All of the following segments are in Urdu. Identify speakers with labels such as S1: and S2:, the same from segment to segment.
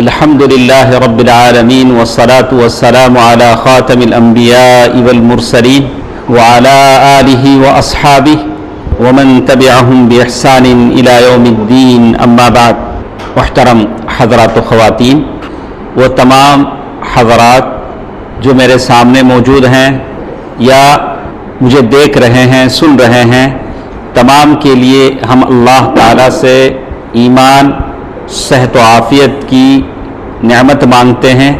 S1: الحمد لله رب العالمين والصلاة والسلام على خاتم الأنبياء والمرسلين وعلى آله وأصحابه ومن تبعهم بإحسان إلى يوم الدين أما بعد. محترم حضرات و خواتین، وہ تمام حضرات جو میرے سامنے موجود ہیں یا مجھے دیکھ رہے ہیں، سن رہے ہیں، تمام کے لیے ہم اللہ تعالیٰ سے ایمان، صحت و عافیت کی نعمت مانگتے ہیں.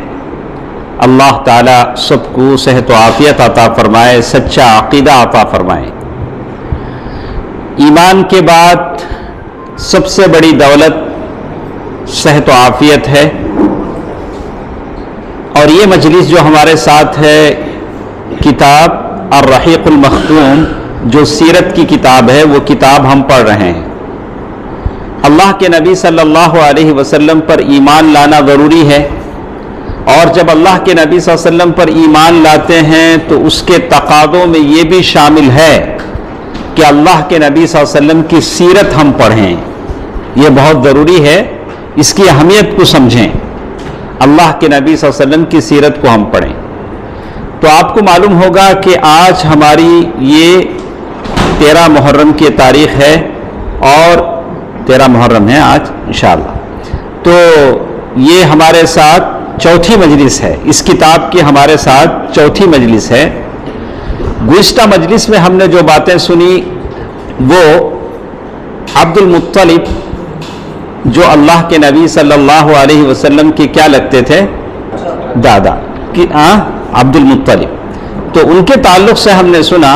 S1: اللہ تعالیٰ سب کو صحت و عافیت عطا فرمائے، سچا عقیدہ عطا فرمائے. ایمان کے بعد سب سے بڑی دولت صحت و عافیت ہے، اور یہ مجلس جو ہمارے ساتھ ہے، کتاب الرحیق المختوم جو سیرت کی کتاب ہے، وہ کتاب ہم پڑھ رہے ہیں. اللہ کے نبی صلی اللہ علیہ وسلم پر ایمان لانا ضروری ہے، اور جب اللہ کے نبی صلی اللہ علیہ وسلم پر ایمان لاتے ہیں تو اس کے تقاضوں میں یہ بھی شامل ہے کہ اللہ کے نبی صلی اللہ علیہ وسلم کی سیرت ہم پڑھیں. یہ بہت ضروری ہے، اس کی اہمیت کو سمجھیں. اللہ کے نبی صلی اللہ علیہ وسلم کی سیرت کو ہم پڑھیں. تو آپ کو معلوم ہوگا کہ آج ہماری یہ 13 محرم کی تاریخ ہے، اور 13 محرم ہے آج انشاءاللہ. تو یہ ہمارے ساتھ چوتھی مجلس ہے، اس کتاب کی ہمارے ساتھ چوتھی مجلس ہے. گزشتہ مجلس میں ہم نے جو باتیں سنی وہ عبد المطلب جو اللہ کے نبی صلی اللہ علیہ وسلم کے کیا لگتے تھے؟ دادا کہ عبد المطلب. تو ان کے تعلق سے ہم نے سنا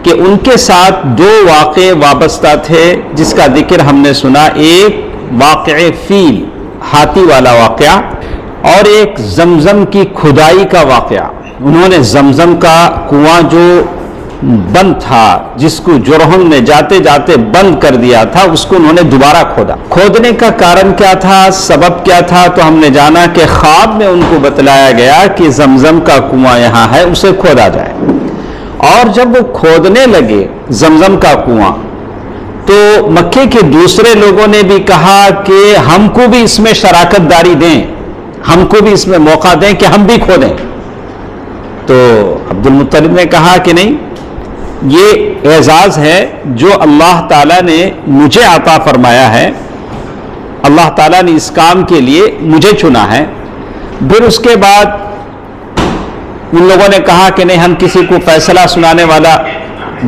S1: کہ ان کے ساتھ 2 واقعے وابستہ تھے جس کا ذکر ہم نے سنا. ایک واقعہ فیل، ہاتھی والا واقعہ، اور ایک زمزم کی کھدائی کا واقعہ. انہوں نے زمزم کا کنواں جو بند تھا، جس کو جرہم نے جاتے جاتے بند کر دیا تھا، اس کو انہوں نے دوبارہ کھودا. کھودنے کا کارن کیا تھا، سبب کیا تھا؟ تو ہم نے جانا کہ خواب میں ان کو بتلایا گیا کہ زمزم کا کنواں یہاں ہے، اسے کھودا جائے. اور جب وہ کھودنے لگے زمزم کا کنواں، تو مکے کے دوسرے لوگوں نے بھی کہا کہ ہم کو بھی اس میں شراکت داری دیں، ہم کو بھی اس میں موقع دیں کہ ہم بھی کھودیں. تو عبد المطلب نے کہا کہ نہیں، یہ اعزاز ہے جو اللہ تعالیٰ نے مجھے عطا فرمایا ہے، اللہ تعالیٰ نے اس کام کے لیے مجھے چنا ہے. پھر اس کے بعد ان لوگوں نے کہا کہ نہیں، ہم کسی کو فیصلہ سنانے والا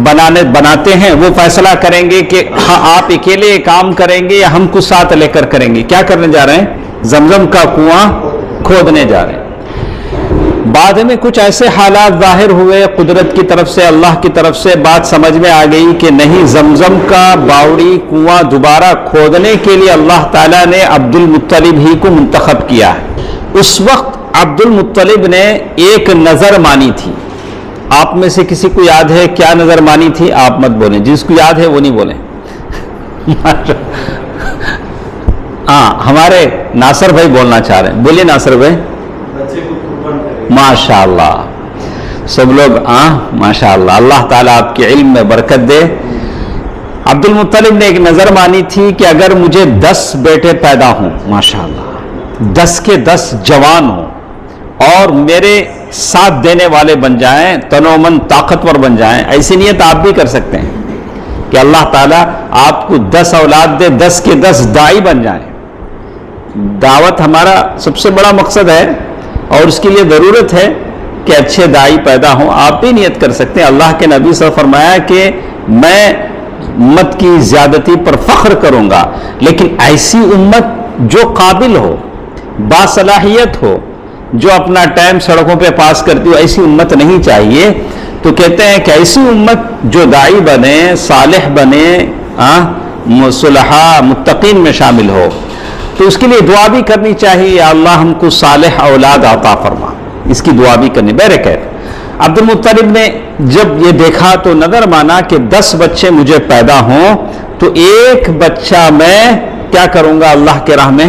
S1: بناتے ہیں، وہ فیصلہ کریں گے کہ ہاں آپ اکیلے کام کریں گے یا ہم کو ساتھ لے کر کریں گے. کیا کرنے جا رہے ہیں؟ زمزم کا کنواں کھودنے جا رہے ہیں. بعد میں کچھ ایسے حالات ظاہر ہوئے قدرت کی طرف سے، اللہ کی طرف سے بات سمجھ میں آ گئی کہ نہیں، زمزم کا باوڑی کنواں دوبارہ کھودنے کے لیے اللہ تعالیٰ نے عبد المطلب ہی کو منتخب کیا ہے. اس وقت عبد المطلب نے ایک نظر مانی تھی. آپ میں سے کسی کو یاد ہے کیا نظر مانی تھی؟ آپ مت بولیں، جس کو یاد ہے وہ نہیں بولیں. ہاں، ہمارے ناصر بھائی بولنا چاہ رہے ہیں. بولیے ناصر بھائی. ماشاء اللہ، سب لوگ ماشاء اللہ، اللہ تعالیٰ آپ کے علم میں برکت دے. عبد المطلب نے ایک نظر مانی تھی کہ اگر مجھے 10 بیٹے پیدا ہوں، ماشاء اللہ 10 کے 10 جوان ہوں، اور میرے ساتھ دینے والے بن جائیں، تنومن طاقتور بن جائیں. ایسی نیت آپ بھی کر سکتے ہیں کہ اللہ تعالیٰ آپ کو 10 اولاد دے، 10 کے 10 داعی بن جائیں. دعوت ہمارا سب سے بڑا مقصد ہے، اور اس کے لیے ضرورت ہے کہ اچھے داعی پیدا ہوں. آپ بھی نیت کر سکتے ہیں. اللہ کے نبی صلی اللہ علیہ وسلم فرمایا کہ میں امت کی زیادتی پر فخر کروں گا، لیکن ایسی امت جو قابل ہو، باصلاحیت ہو، جو اپنا ٹائم سڑکوں پہ پاس کرتی ہو، ایسی امت نہیں چاہیے. تو کہتے ہیں کہ ایسی امت جو داعی بنے، صالح بنے، صلحاء متقین میں شامل ہو. تو اس کے لیے دعا بھی کرنی چاہیے، یا اللہ ہم کو صالح اولاد عطا فرما. اس کی دعا بھی کرنی. بہرکیف عبد المطلب نے جب یہ دیکھا تو نظر مانا کہ 10 بچے مجھے پیدا ہوں تو ایک بچہ میں کیا کروں گا؟ اللہ کے راہ میں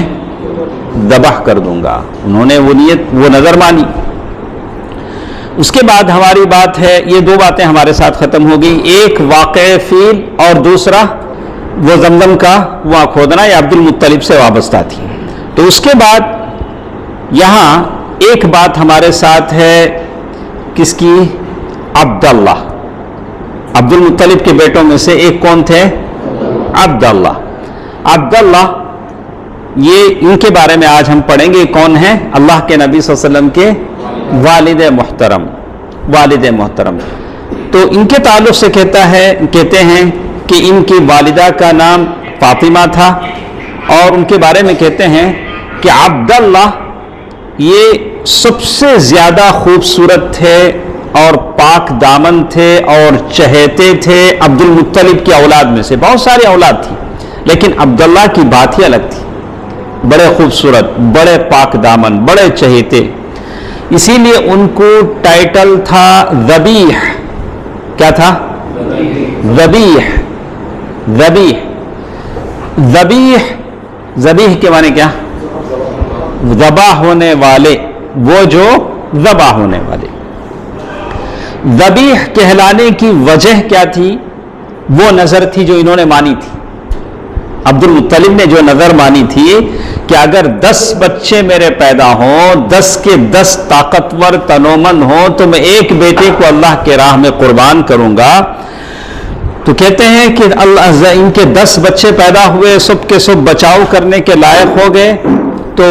S1: ذبح کر دوں گا. انہوں نے وہ نظر مانی. اس کے بعد ہماری بات ہے، یہ 2 باتیں ہمارے ساتھ ختم ہو گئی. ایک واقع فیل، اور دوسرا وہ زمزم کا کنواں کھودنا، یہ عبد المطلب سے وابستہ تھی. تو اس کے بعد یہاں ایک بات ہمارے ساتھ ہے کس کی؟ عبداللہ، عبد المطلب کے بیٹوں میں سے ایک کون تھے؟ عبداللہ۔ عبداللہ یہ ان کے بارے میں آج ہم پڑھیں گے، کون ہیں؟ اللہ کے نبی صلی اللہ علیہ وسلم کے والد محترم، والد محترم۔ تو ان کے تعلق سے کہتے ہیں کہ ان کی والدہ کا نام فاطمہ تھا، اور ان کے بارے میں کہتے ہیں کہ عبداللہ یہ سب سے زیادہ خوبصورت تھے اور پاک دامن تھے اور چہیتے تھے عبد المطلب کی اولاد میں سے۔ بہت ساری اولاد تھی لیکن عبداللہ کی بات ہی الگ تھی، بڑے خوبصورت، بڑے پاک دامن، بڑے چہیتے، اسی لیے ان کو ٹائٹل تھا ذبیح۔ کیا تھا؟ ذبیح۔ ذبیح، ذبیح، ذبیح کے معنی کیا؟ ذبح ہونے والے، وہ جو ذبح ہونے والے۔ ذبیح کہلانے کی وجہ کیا تھی؟ وہ نظر تھی جو انہوں نے مانی تھی، عبد المطلب نے جو نظر مانی تھی کہ اگر 10 بچے میرے پیدا ہوں، 10 کے 10 طاقتور تنومند ہوں، تو میں ایک بیٹے کو اللہ کے راہ میں قربان کروں گا۔ تو کہتے ہیں کہ اللہ ان کے 10 بچے پیدا ہوئے، سب کے سب بچاؤ کرنے کے لائق ہو گئے، تو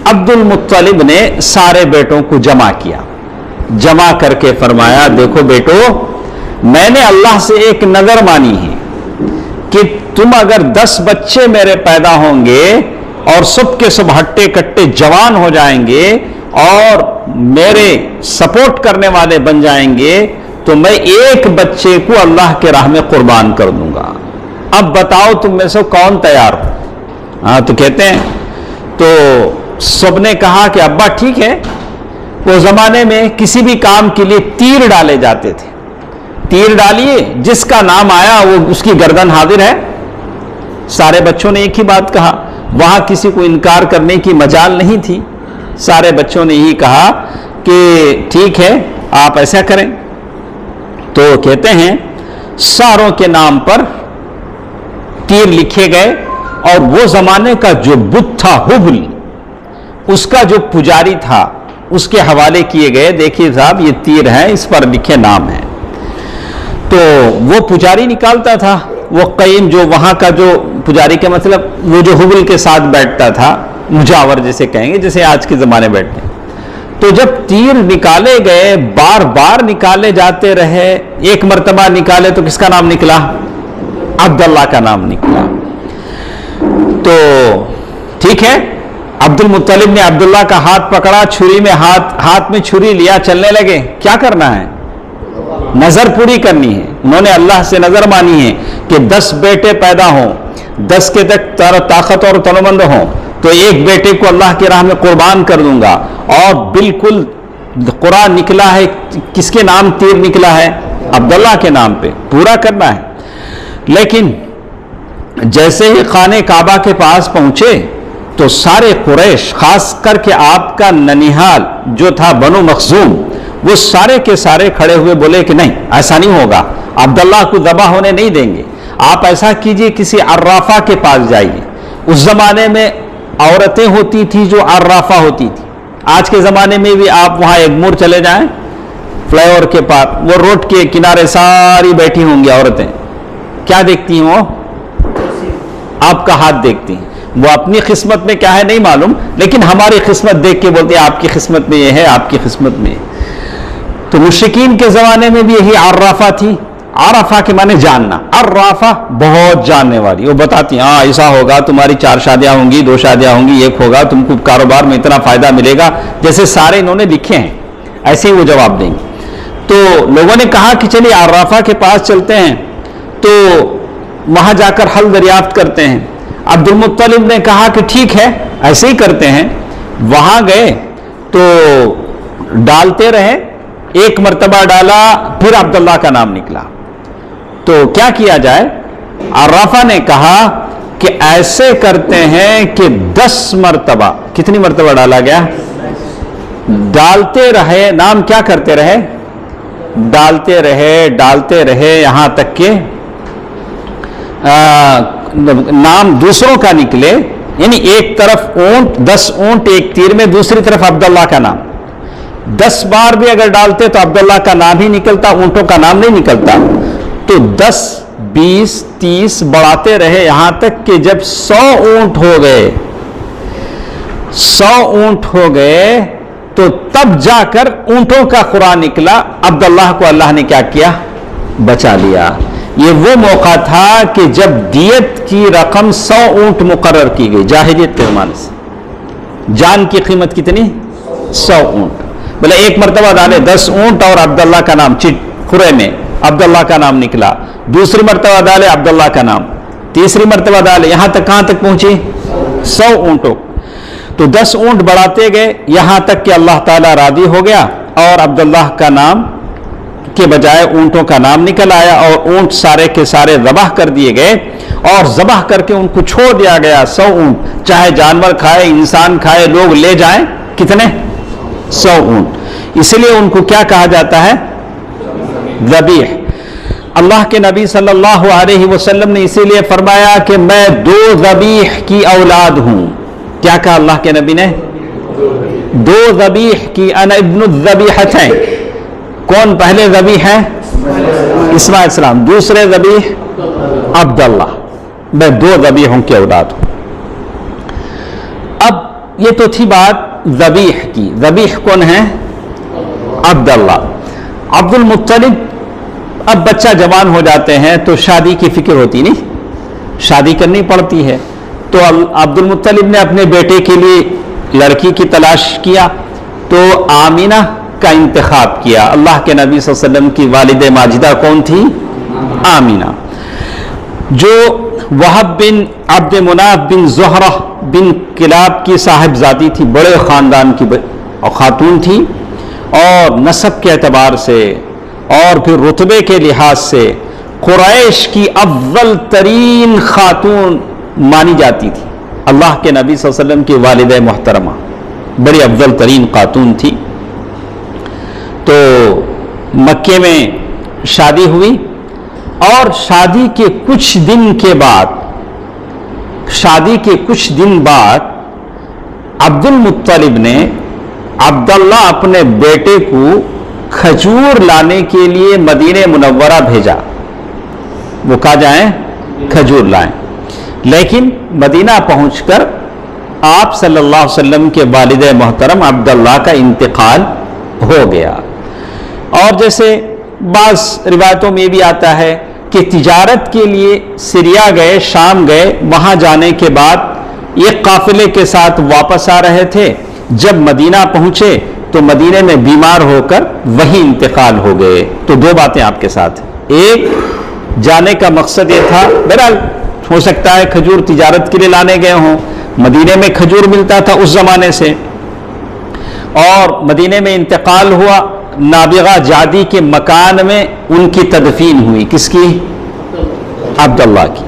S1: عبد المطلب نے سارے بیٹوں کو جمع کیا، جمع کر کے فرمایا دیکھو بیٹو، میں نے اللہ سے ایک نظر مانی ہے کہ تم اگر 10 بچے میرے پیدا ہوں گے اور سب کے سب ہٹے کٹے جوان ہو جائیں گے اور میرے سپورٹ کرنے والے بن جائیں گے، تو میں ایک بچے کو اللہ کے راہ میں قربان کر دوں گا۔ اب بتاؤ تم میں سے کون تیار ہو؟ ہاں تو کہتے ہیں، تو سب نے کہا کہ ابا ٹھیک ہے۔ وہ زمانے میں کسی بھی کام کے لیے تیر ڈالے جاتے تھے، تیر ڈالیے، جس کا نام آیا وہ اس کی گردن حاضر ہے۔ سارے بچوں نے ایک ہی بات کہا، وہاں کسی کو انکار کرنے کی مجال نہیں تھی، سارے بچوں نے یہی کہا کہ ٹھیک ہے آپ ایسا کریں۔ تو کہتے ہیں ساروں کے نام پر تیر لکھے گئے، اور وہ زمانے کا جو بت تھا ہبل، اس کا جو پجاری تھا اس کے حوالے کیے گئے، دیکھیے صاحب یہ تیر ہیں، اس پر لکھے نام ہیں۔ تو وہ پجاری نکالتا تھا، وہ قیم جو وہاں کا جو پجاری کا مطلب وہ جو ہبل کے ساتھ بیٹھتا تھا، مجاور جسے کہیں گے، جیسے آج کے زمانے بیٹھتے ہیں۔ تو جب تیر نکالے گئے، بار بار نکالے جاتے رہے، ایک مرتبہ نکالے تو کس کا نام نکلا؟ عبداللہ کا نام نکلا۔ تو ٹھیک ہے، عبد المطلب نے عبداللہ کا ہاتھ پکڑا، چھری میں ہاتھ میں چھری لیا، چلنے لگے۔ کیا کرنا ہے؟ نظر پوری کرنی ہے۔ انہوں نے اللہ سے نظر مانی ہے کہ 10 بیٹے پیدا ہوں، 10 کے تک طاقت اور تنومند ہوں، تو ایک بیٹے کو اللہ کی راہ میں قربان کر دوں گا۔ اور بالکل قرآن نکلا ہے، کس کے نام تیر نکلا ہے؟ عبداللہ کے نام پہ، پورا کرنا ہے۔ لیکن جیسے ہی خانہ کعبہ کے پاس پہنچے تو سارے قریش، خاص کر کے آپ کا ننیحال جو تھا بنو مخزوم، وہ سارے کے سارے کھڑے ہوئے بولے کہ نہیں، ایسا نہیں ہوگا، عبداللہ کو ذبح ہونے نہیں دیں گے۔ آپ ایسا کیجئے، کسی عرافہ کے پاس جائیے۔ اس زمانے میں عورتیں ہوتی تھی جو عرافہ ہوتی تھی، آج کے زمانے میں بھی آپ وہاں ایگمور چلے جائیں، فلائی اوور کے پاس، وہ روڈ کے کنارے ساری بیٹھی ہوں گی عورتیں، کیا دیکھتی ہیں وہ؟ آپ کا ہاتھ دیکھتی ہیں۔ وہ اپنی قسمت میں کیا ہے نہیں معلوم، لیکن ہماری قسمت دیکھ کے بولتے ہیں آپ کی قسمت میں یہ ہے، آپ کی قسمت میں۔ تو مشرکین کے زمانے میں بھی یہی عرافہ تھی۔ عرافہ کے معنی جاننا، عرافہ بہت جاننے والی، وہ بتاتی ہیں ہاں ایسا ہوگا، تمہاری 4 شادیاں ہوں گی، 2 شادیاں ہوں گی، ایک ہوگا، تم کو کاروبار میں اتنا فائدہ ملے گا، جیسے سارے انہوں نے لکھے ہیں ایسے ہی وہ جواب دیں گے۔ تو لوگوں نے کہا کہ چلیے عرافہ کے پاس چلتے ہیں، تو وہاں جا کر حل دریافت کرتے ہیں۔ عبد المطلب نے کہا کہ ٹھیک ہے ایسے ہی کرتے ہیں۔ وہاں گئے تو ڈالتے رہے، ایک مرتبہ ڈالا، پھر عبداللہ کا نام نکلا۔ تو کیا کیا جائے؟ عرافہ نے کہا کہ ایسے کرتے ہیں کہ 10 مرتبہ، کتنی مرتبہ ڈالا گیا؟ ڈالتے رہے، نام کیا کرتے رہے؟ ڈالتے رہے یہاں تک کہ نام دوسروں کا نکلے یعنی ایک طرف اونٹ، 10 اونٹ ایک تیر میں، دوسری طرف عبداللہ کا نام. 10 بار بھی اگر ڈالتے تو عبداللہ کا نام ہی نکلتا، اونٹوں کا نام نہیں نکلتا. تو 10 20 30 بڑھاتے رہے یہاں تک کہ جب 100 اونٹ ہو گئے، 100 اونٹ ہو گئے تو تب جا کر اونٹوں کا قرآن نکلا. عبداللہ کو اللہ نے کیا کیا؟ بچا لیا. یہ وہ موقع تھا کہ جب دیت کی رقم 100 اونٹ مقرر کی گئی جاہلیت کے زمانے سے. جان کی قیمت کتنی؟ 100 اونٹ. بولے ایک مرتبہ ڈالے 10 اونٹ اور عبداللہ کا نام، خرے میں عبداللہ کا نام نکلا. دوسری مرتبہ ڈالے عبداللہ کا نام، تیسری مرتبہ ڈالے، یہاں تک کہاں تک پہنچی؟ 100 اونٹوں. تو 10 اونٹ بڑھاتے گئے یہاں تک کہ اللہ تعالیٰ راضی ہو گیا اور عبداللہ کا نام کے بجائے اونٹوں کا نام نکل آیا، اور اونٹ سارے کے سارے ذبح کر دیے گئے اور ذبح کر کے ان کو چھوڑ دیا گیا. 100 اونٹ چاہے جانور کھائے، انسان کھائے، لوگ لے جائیں. کتنے؟ 100 اونٹ. اسی لیے ان کو کیا کہا جاتا ہے؟ ذبیح. اللہ کے نبی صلی اللہ علیہ وسلم نے اسی لیے فرمایا کہ میں 2 ذبیح کی اولاد ہوں. کیا کہا اللہ کے نبی نے؟ 2 ذبیح کی، انا ابن الذبیحتین. کون پہلے ذبیح ہے؟ اسماعیل السلام. دوسرے ذبیح عبداللہ. میں 2 ذبیحوں کی اولاد ہوں. اب یہ تو تھی بات ذبیح کی. ذبیح کون ہے؟ عبداللہ. عبد المطلب اب بچہ جوان ہو جاتے ہیں تو شادی کی فکر ہوتی نہیں، شادی کرنی پڑتی ہے. تو عبد المطلب نے اپنے بیٹے کے لیے لڑکی کی تلاش کیا تو آمینہ کا انتخاب کیا. اللہ کے نبی صلی اللہ علیہ وسلم کی والد ماجدہ کون تھی؟ آمینہ. جو وہب بن عبد مناف بن زہرہ بن کلاب کی صاحبزادی تھی، بڑے خاندان کی خاتون تھی، اور نسب کے اعتبار سے اور پھر رتبے کے لحاظ سے قریش کی افضل ترین خاتون مانی جاتی تھی. اللہ کے نبی صلی اللہ علیہ وسلم کی والدہ محترمہ بڑی افضل ترین خاتون تھی. تو مکے میں شادی ہوئی، اور شادی کے کچھ دن بعد عبد المطلب نے عبداللہ اپنے بیٹے کو کھجور لانے کے لیے مدینہ منورہ بھیجا. وہ کہا جائیں کھجور لائیں. لیکن مدینہ پہنچ کر آپ صلی اللہ علیہ وسلم کے والد محترم عبداللہ کا انتقال ہو گیا. اور جیسے بعض روایتوں میں بھی آتا ہے کہ تجارت کے لیے سریا گئے، شام گئے، وہاں جانے کے بعد ایک قافلے کے ساتھ واپس آ رہے تھے. جب مدینہ پہنچے تو مدینے میں بیمار ہو کر وہی انتقال ہو گئے. تو 2 باتیں آپ کے ساتھ. ایک، جانے کا مقصد یہ تھا، بہرحال ہو سکتا ہے کھجور تجارت کے لیے لانے گئے ہوں، مدینے میں کھجور ملتا تھا اس زمانے سے، اور مدینے میں انتقال ہوا. نابغہ جادی کے مکان میں ان کی تدفین ہوئی. کس کی؟ عبداللہ کی.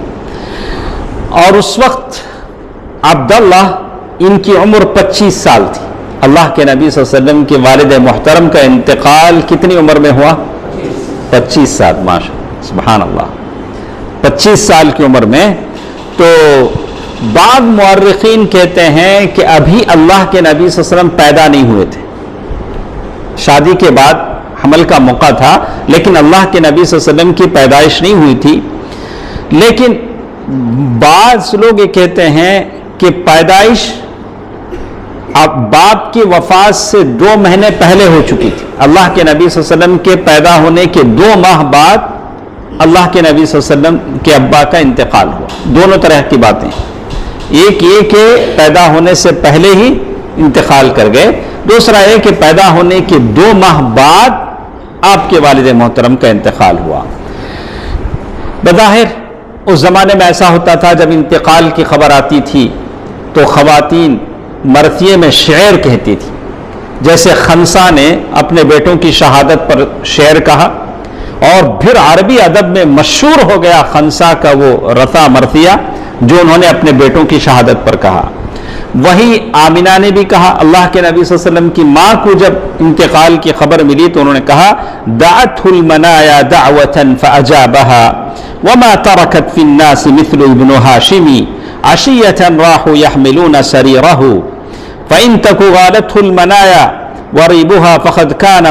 S1: اور اس وقت عبداللہ ان کی عمر 25 سال تھی. اللہ کے نبی صلی اللہ علیہ وسلم کے والد محترم کا انتقال کتنی عمر میں ہوا؟ 25 سال. ماشاء اللہ، سبحان اللہ، 25 سال کی عمر میں. تو بعض مورخین کہتے ہیں کہ ابھی اللہ کے نبی صلی اللہ علیہ وسلم پیدا نہیں ہوئے تھے. شادی کے بعد حمل کا موقع تھا، لیکن اللہ کے نبی صلی اللہ علیہ وسلم کی پیدائش نہیں ہوئی تھی. لیکن بعض لوگ یہ کہتے ہیں کہ پیدائش اب باپ کی وفات سے 2 مہینے پہلے ہو چکی تھی. اللہ کے نبی صلی اللہ علیہ وسلم کے پیدا ہونے کے 2 ماہ بعد اللہ کے نبی صلی اللہ علیہ وسلم کے ابا کا انتقال ہوا. دونوں طرح کی باتیں. ایک یہ کہ پیدا ہونے سے پہلے ہی انتقال کر گئے، دوسرا یہ کہ پیدا ہونے کے 2 ماہ بعد آپ کے والد محترم کا انتقال ہوا. بظاہر اس زمانے میں ایسا ہوتا تھا، جب انتقال کی خبر آتی تھی تو خواتین مرثیے میں شعر کہتی تھی. جیسے خنسا نے اپنے بیٹوں کی شہادت پر شعر کہا، اور پھر عربی ادب میں مشہور ہو گیا خنسا کا وہ رثا مرثیہ جو انہوں نے اپنے بیٹوں کی شہادت پر کہا. وہی آمینہ نے بھی کہا. اللہ کے نبی صلی اللہ علیہ وسلم کی ماں کو جب انتقال کی خبر ملی تو انہوں نے کہا دعته المنايا دعوة فأجابها وما تركت في الناس مثل ابن هاشم عشية راحوا يحملون سريره فإن تك غالته المنايا وريبها فقد كان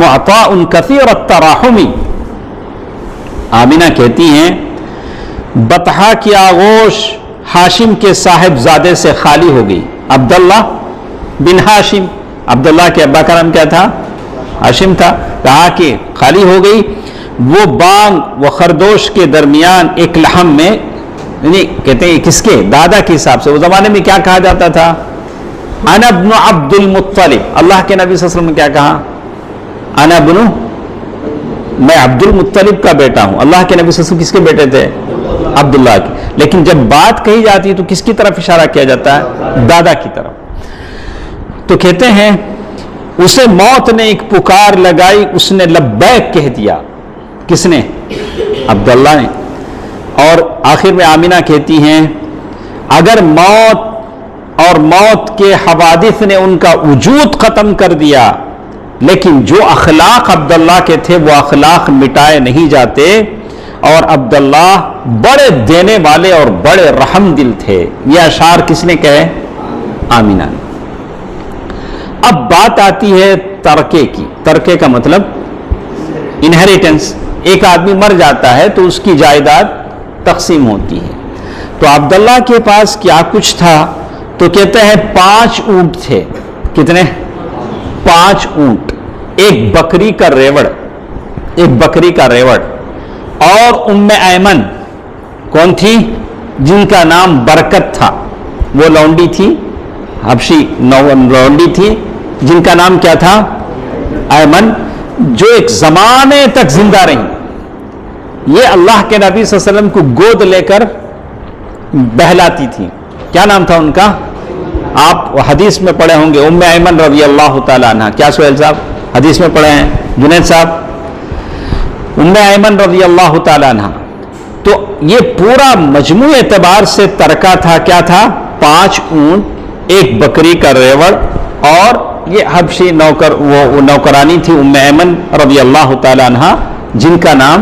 S1: معطاء كثير التراحم. آمینہ کہتی ہیں بطحا کی آغوش ہاشم کے صاحب زادے سے خالی ہو گئی. عبداللہ بن ہاشم، عبداللہ کے ابا کا نام کیا تھا؟ ہاشم تھا. کہا کہ خالی ہو گئی. وہ بانگ و خردوش کے درمیان ایک لحم میں، یعنی کہتے ہیں کس کے؟ دادا کے حساب سے. اس زمانے میں کیا کہا جاتا تھا؟ انا ابن عبد المطلب. اللہ کے نبی صلی اللہ علیہ وسلم نے کیا کہا؟ انا ابن، میں عبد المطلب کا بیٹا ہوں. اللہ کے نبی صلی اللہ علیہ وسلم کس کے بیٹے تھے؟ عبداللہ کے. لیکن جب بات کہی جاتی ہے تو کس کی طرف اشارہ کیا جاتا ہے؟ دادا کی طرف. تو کہتے ہیں اسے موت نے ایک پکار لگائی، اس نے لبیک کہہ دیا. کس نے؟ عبداللہ نے. اور آخر میں آمینہ کہتی ہیں اگر موت اور موت کے حوادث نے ان کا وجود ختم کر دیا، لیکن جو اخلاق عبداللہ کے تھے وہ اخلاق مٹائے نہیں جاتے. اور عبداللہ بڑے دینے والے اور بڑے رحم دل تھے. یہ اشعار کس نے کہے؟ آمینہ نے. اب بات آتی ہے ترکے کی. ترکے کا مطلب انہیریٹنس. ایک آدمی مر جاتا ہے تو اس کی جائیداد تقسیم ہوتی ہے. تو عبداللہ کے پاس کیا کچھ تھا؟ تو کہتے ہیں 5 اونٹ تھے. کتنے؟ 5 اونٹ، ایک بکری کا ریوڑ، ایک بکری کا ریوڑ. اور ام ایمن کون تھی؟ جن کا نام برکت تھا. وہ لونڈی تھی، حبشی لونڈی تھی، جن کا نام کیا تھا؟ ایمن، جو ایک زمانے تک زندہ رہی. یہ اللہ کے نبی صلی اللہ علیہ وسلم کو گود لے کر بہلاتی تھی. کیا نام تھا ان کا؟ آپ حدیث میں پڑھے ہوں گے ام ایمن رضی اللہ تعالیٰ عنہ. کیا سہیل صاحب حدیث میں پڑھے ہیں؟ جنید صاحب، ام ایمن رضی اللہ تعالیٰ عنہ. تو یہ پورا مجموع اعتبار سے ترکہ تھا. کیا تھا؟ 5 اونٹ، ایک بکری کا ریوڑ، اور یہ حبشی نوکر، وہ نوکرانی تھی ام ایمن رضی اللہ تعالیٰ عنہ جن کا نام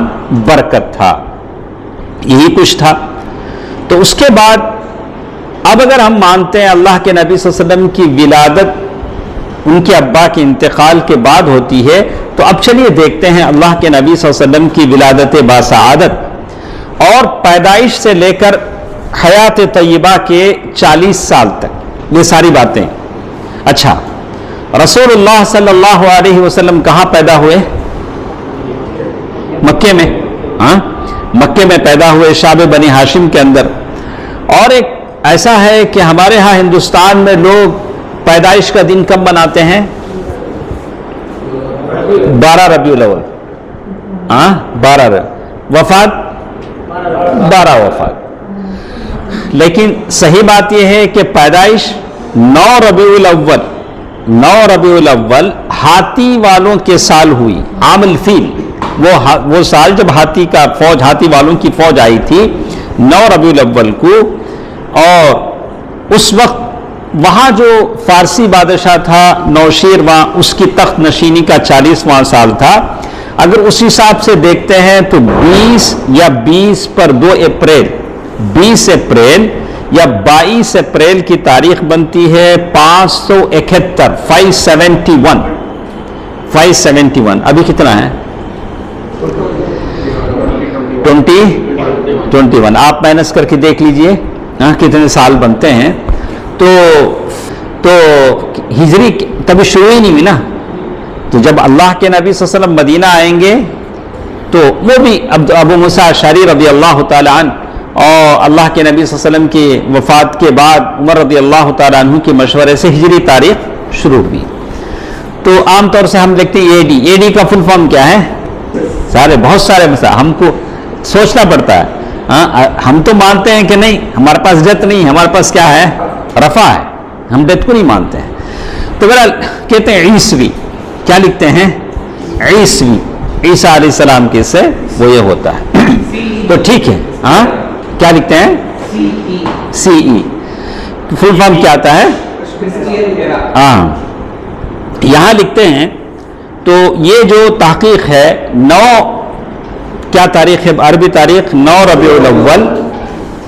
S1: برکت تھا. یہی کچھ تھا. تو اس کے بعد اب اگر ہم مانتے ہیں اللہ کے نبی صلی اللہ علیہ وسلم کی ولادت ان کے ابا کے انتقال کے بعد ہوتی ہے، تو اب چلیے دیکھتے ہیں اللہ کے نبی صلی اللہ علیہ وسلم کی ولادت باسعادت اور پیدائش سے لے کر حیات طیبہ کے 40 سال تک یہ ساری باتیں. اچھا، رسول اللہ صلی اللہ علیہ وسلم کہاں پیدا ہوئے؟ مکے میں. ہاں، مکے میں پیدا ہوئے، شعب بنی ہاشم کے اندر. اور ایک ایسا ہے کہ ہمارے ہاں ہندوستان میں لوگ پیدائش کا دن کب مناتے ہیں؟ 12 ربیع الاول. 12 وفات 12 وفات. لیکن صحیح بات یہ ہے کہ پیدائش 9 ربیع الاول، 9 ربیع الاول ہاتھی والوں کے سال ہوئی. عام الفیل، وہ سال جب ہاتھی کا فوج، ہاتھی والوں کی فوج آئی تھی 9 ربیع الاول کو. اور اس وقت وہاں جو فارسی بادشاہ تھا نوشیروان، اس کی تخت نشینی کا 40واں سال تھا. اگر اس حساب سے دیکھتے ہیں تو 20 یا 20 پر 2 اپریل، 20 اپریل یا 22 اپریل کی تاریخ بنتی ہے 571، 571. ابھی کتنا ہے؟ 21. آپ مائنس کر کے دیکھ لیجئے کتنے سال بنتے ہیں. تو ہجری تبھی شروع ہی نہیں ہوئی نا. تو جب اللہ کے نبی صلی اللہ علیہ وسلم مدینہ آئیں گے تو وہ بھی ابو موسیٰ اشعری رضی اللہ تعالیٰ عنہ، اور اللہ کے نبی صلی اللہ علیہ وسلم کی وفات کے بعد عمر رضی اللہ تعالیٰ عنہ کے مشورے سے ہجری تاریخ شروع ہوئی. تو عام طور سے ہم دیکھتے ہیں اے ڈی کا فل فارم کیا ہے؟ بہت سارے مسائل ہم کو سوچنا پڑتا ہے. ہم تو مانتے ہیں کہ نہیں، ہمارے پاس ڈیتھ نہیں، ہمارے پاس کیا ہے؟ رفع ہے. ہم ڈیتھ کو نہیں مانتے ہیں. تو بہرحال کہتے ہیں عیسوی. کیا لکھتے ہیں؟ عیسوی. عیسیٰ علیہ السلام کے سے وہ یہ ہوتا ہے. تو ٹھیک ہے. کیا لکھتے ہیں؟ سی ای. فل فارم کیا آتا ہے؟ یہاں لکھتے ہیں. تو یہ جو تحقیق ہے 9 کیا تاریخ ہے؟ عربی تاریخ 9 ربیع الاول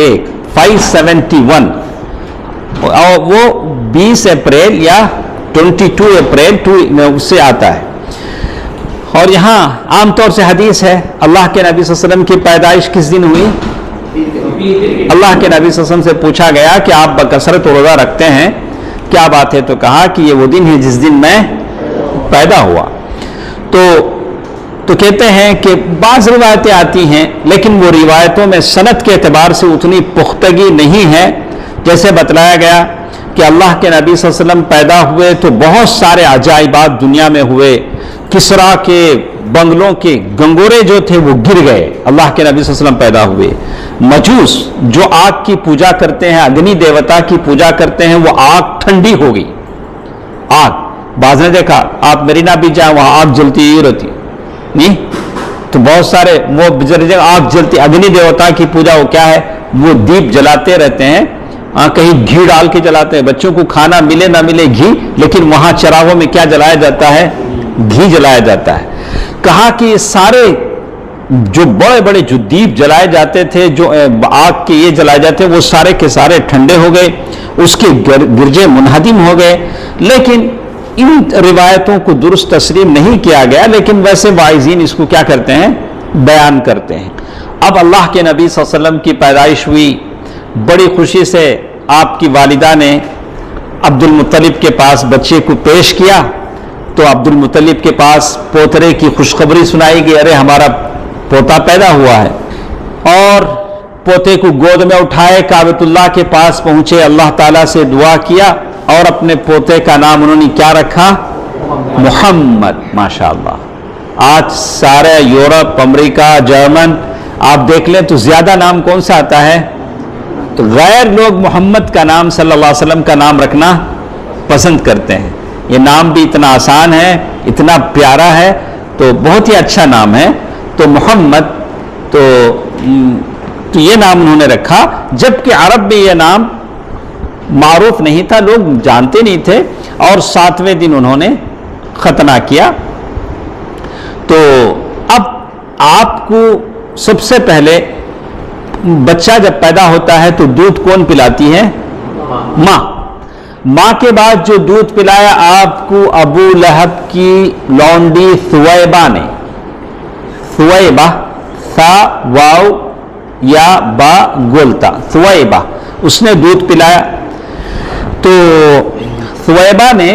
S1: 1, 571, اور وہ 20 اپریل یا 22 اپریل سے آتا ہے. اور یہاں عام طور سے حدیث ہے اللہ کے نبی صلی اللہ علیہ وسلم کی پیدائش کس دن ہوئی؟ اللہ کے نبی صلی اللہ علیہ وسلم سے پوچھا گیا کہ آپ بکثرت روزہ رکھتے ہیں، کیا بات ہے؟ تو کہا کہ یہ وہ دن ہے جس دن میں پیدا ہوا. تو کہتے ہیں کہ بعض روایتیں آتی ہیں لیکن وہ روایتوں میں سند کے اعتبار سے اتنی پختگی نہیں ہے. جیسے بتلایا گیا کہ اللہ کے نبی صلی اللہ علیہ وسلم پیدا ہوئے تو بہت سارے عجائبات دنیا میں ہوئے. کسرا کے بنگلوں کے گنگورے جو تھے وہ گر گئے اللہ کے نبی صلی اللہ علیہ وسلم پیدا ہوئے. مجوس جو آگ کی پوجا کرتے ہیں، اگنی دیوتا کی پوجا کرتے ہیں، وہ آگ ٹھنڈی ہو گئی. آگ بعض نے دیکھا آپ مرینا بھی جائیں وہاں آگ جلتی ہی رہتی نہیں، تو بہت سارے وہ آگ جلتی. اگنی دیوتا کی پوجا وہ کیا ہے؟ وہ دیپ جلاتے رہتے ہیں، کہیں گھی ڈال کے جلاتے ہیں. بچوں کو کھانا ملے نہ ملے گھی، لیکن وہاں چراغوں میں کیا جلایا جاتا ہے؟ گھی جلایا جاتا ہے. کہا کہ یہ سارے جو بڑے بڑے جو دیپ جلائے جاتے تھے، جو آگ کے یہ جلائے جاتے وہ سارے کے سارے ٹھنڈے ہو گئے، اس کے گرجے منہدم ہو گئے. لیکن ان روایتوں کو درست تسلیم نہیں کیا گیا، لیکن ویسے واعظین اس کو کیا کرتے ہیں؟ بیان کرتے ہیں. اب اللہ کے نبی صلی اللہ علیہ وسلم کی پیدائش ہوئی، بڑی خوشی سے آپ کی والدہ نے عبد المطلب کے پاس بچے کو پیش کیا. تو عبد المطلب کے پاس پوترے کی خوشخبری سنائی گئی، ارے ہمارا پوتا پیدا ہوا ہے. اور پوتے کو گود میں اٹھائے، کعبۃ اللہ کے پاس پہنچے، اللہ تعالیٰ سے دعا کیا اور اپنے پوتے کا نام انہوں نے کیا رکھا؟ محمد. ماشاءاللہ آج سارے یورپ، امریکہ، جرمن آپ دیکھ لیں تو زیادہ نام کون سا آتا ہے؟ تو غیر لوگ محمد کا نام صلی اللہ علیہ وسلم کا نام رکھنا پسند کرتے ہیں. یہ نام بھی اتنا آسان ہے، اتنا پیارا ہے، تو بہت ہی اچھا نام ہے. تو محمد تو یہ نام انہوں نے رکھا، جبکہ عرب میں یہ نام معروف نہیں تھا، لوگ جانتے نہیں تھے. اور 7ویں دن انہوں نے ختنہ کیا. تو اب آپ کو سب سے پہلے بچہ جب پیدا ہوتا ہے تو دودھ کون پلاتی ہے؟ ماں. ماں کے بعد جو دودھ پلایا آپ کو ابو لہب کی لونڈی ثویبہ نے، ثویبہ ثا واو یا با گولتا، ثویبہ، اس نے دودھ پلایا. تو ثویبہ نے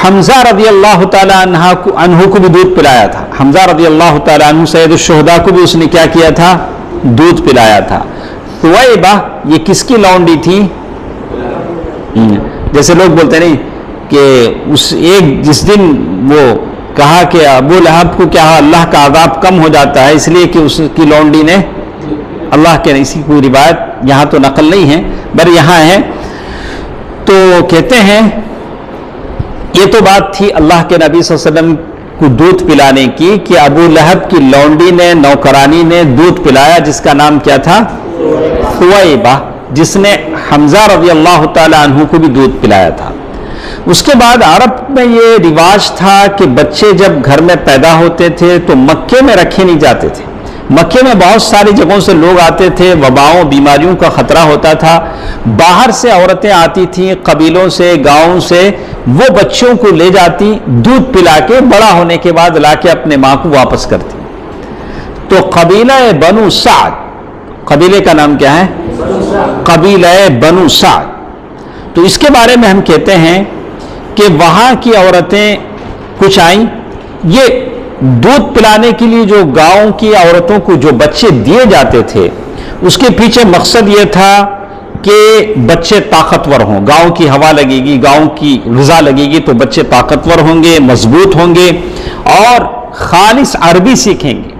S1: حمزہ رضی اللہ تعالیٰ عنہ کو بھی دودھ پلایا تھا. حمزہ رضی اللہ تعالیٰ عنہ سید الشہداء کو بھی اس نے کیا کیا تھا؟ دودھ پلایا تھا. ثویبہ یہ کس کی لونڈی تھی؟ جیسے لوگ بولتے نہیں کہ اس ایک جس دن وہ کہا کہ ابو لہب کو کیا اللہ کا عذاب کم ہو جاتا ہے اس لیے کہ اس کی لونڈی نے اللہ کے، اسی کوئی روایت یہاں تو نقل نہیں ہے بر یہاں ہے. تو کہتے ہیں یہ تو بات تھی اللہ کے نبی صلی اللہ علیہ وسلم کو دودھ پلانے کی کہ ابو لہب کی لونڈی نے، نوکرانی نے دودھ پلایا، جس کا نام کیا تھا؟ ثویبہ، جس نے حمزہ رضی اللہ تعالی عنہ کو بھی دودھ پلایا تھا. اس کے بعد عرب میں یہ رواج تھا کہ بچے جب گھر میں پیدا ہوتے تھے تو مکے میں رکھے نہیں جاتے تھے. مکے میں بہت ساری جگہوں سے لوگ آتے تھے، وباؤں بیماریوں کا خطرہ ہوتا تھا. باہر سے عورتیں آتی تھیں، قبیلوں سے، گاؤں سے، وہ بچوں کو لے جاتی، دودھ پلا کے بڑا ہونے کے بعد لا کے اپنے ماں کو واپس کرتی. تو قبیلہ بنو سعد، قبیلے کا نام کیا ہے؟ قبیلہ بنو سعد. تو اس کے بارے میں ہم کہتے ہیں کہ وہاں کی عورتیں کچھ آئیں، یہ دودھ پلانے کے لیے جو گاؤں کی عورتوں کو جو بچے دیے جاتے تھے اس کے پیچھے مقصد یہ تھا کہ بچے طاقتور ہوں، گاؤں کی ہوا لگے گی، گاؤں کی غذا لگے گی تو بچے طاقتور ہوں گے، مضبوط ہوں گے اور خالص عربی سیکھیں گے.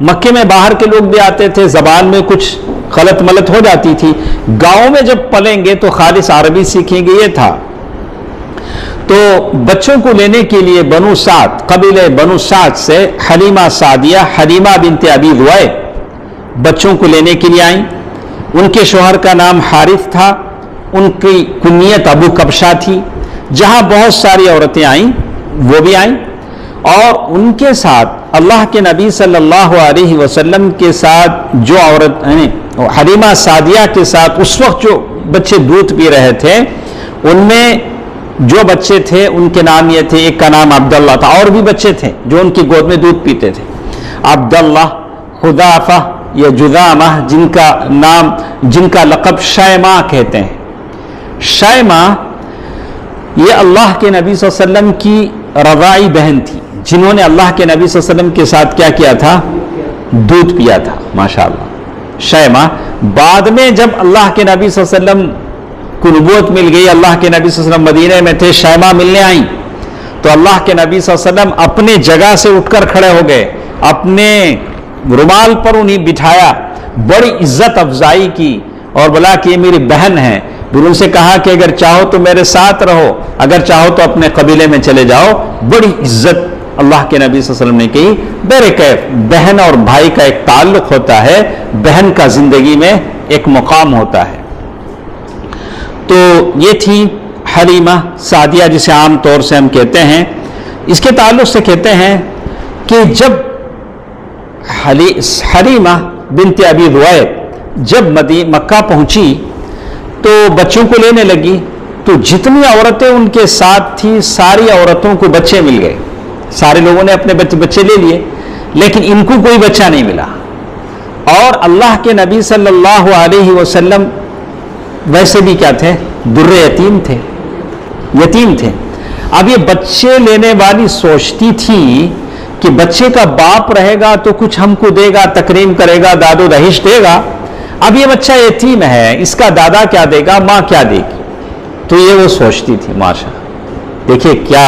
S1: مکے میں باہر کے لوگ بھی آتے تھے، زبان میں کچھ غلط ملت ہو جاتی تھی، گاؤں میں جب پلیں گے تو خالص عربی سیکھیں گے، یہ تھا. تو بچوں کو لینے کے لیے بنو سعد، قبیلہ بنو سعد سے حلیمہ سعدیہ، حلیمہ بنت ابی ذؤیب بچوں کو لینے کے لیے آئیں. ان کے شوہر کا نام حارث تھا، ان کی کنیت ابو کبشہ تھی. جہاں بہت ساری عورتیں آئیں وہ بھی آئیں اور ان کے ساتھ اللہ کے نبی صلی اللہ علیہ وسلم کے ساتھ جو عورت حلیمہ سعدیہ کے ساتھ اس وقت جو بچے دودھ پی رہے تھے، ان میں جو بچے تھے ان کے نام یہ تھے، ایک کا نام عبداللہ تھا، اور بھی بچے تھے جو ان کی گود میں دودھ پیتے تھے، عبداللہ، حذافہ یا جذامہ، جن کا لقب شیماء کہتے ہیں۔ شیماء یہ اللہ کے نبی صلی اللہ علیہ وسلم کی رضاعی بہن تھی، جنہوں نے اللہ کے نبی صلی اللہ علیہ وسلم کے ساتھ کیا کیا تھا؟ دودھ پیا تھا، ماشاءاللہ۔ شیماء بعد میں جب اللہ کے نبی صلی اللہ علیہ وسلم کو نبوت مل گئی، اللہ کے نبی صلی اللہ علیہ وسلم مدینے میں تھے، شیماء ملنے آئیں تو اللہ کے نبی صلی اللہ علیہ وسلم اپنے جگہ سے اٹھ کر کھڑے ہو گئے، اپنے رومال پر انہیں بٹھایا، بڑی عزت افزائی کی اور بولا کہ یہ میری بہن ہے۔ پھر ان سے کہا کہ اگر چاہو تو میرے ساتھ رہو، اگر چاہو تو اپنے قبیلے میں چلے جاؤ۔ بڑی عزت اللہ کے نبی صلی اللہ علیہ وسلم نے کی۔ بہرکیف بہن اور بھائی کا ایک تعلق ہوتا ہے، بہن کا زندگی میں ایک مقام ہوتا ہے۔ تو یہ تھی حلیمہ سعدیہ، جسے عام طور سے ہم کہتے ہیں۔ اس کے تعلق سے کہتے ہیں کہ جب حلیمہ بنت ابی ذؤیب جب مکہ پہنچی تو بچوں کو لینے لگی، تو جتنی عورتیں ان کے ساتھ تھیں ساری عورتوں کو بچے مل گئے، سارے لوگوں نے اپنے بچے لے لیے، لیکن ان کو کوئی بچہ نہیں ملا۔ اور اللہ کے نبی صلی اللہ علیہ وسلم ویسے بھی کیا تھے؟ در یتیم تھے۔ اب یہ بچے لینے والی سوچتی تھی کہ بچے کا باپ رہے گا تو کچھ ہم کو دے گا، تکریم کرے گا، داد و دہیش دے گا۔ اب یہ بچہ یتیم ہے، اس کا دادا کیا دے گا، ماں کیا دے گی؟ تو یہ وہ سوچتی تھی۔ ماشاء دیکھیے کیا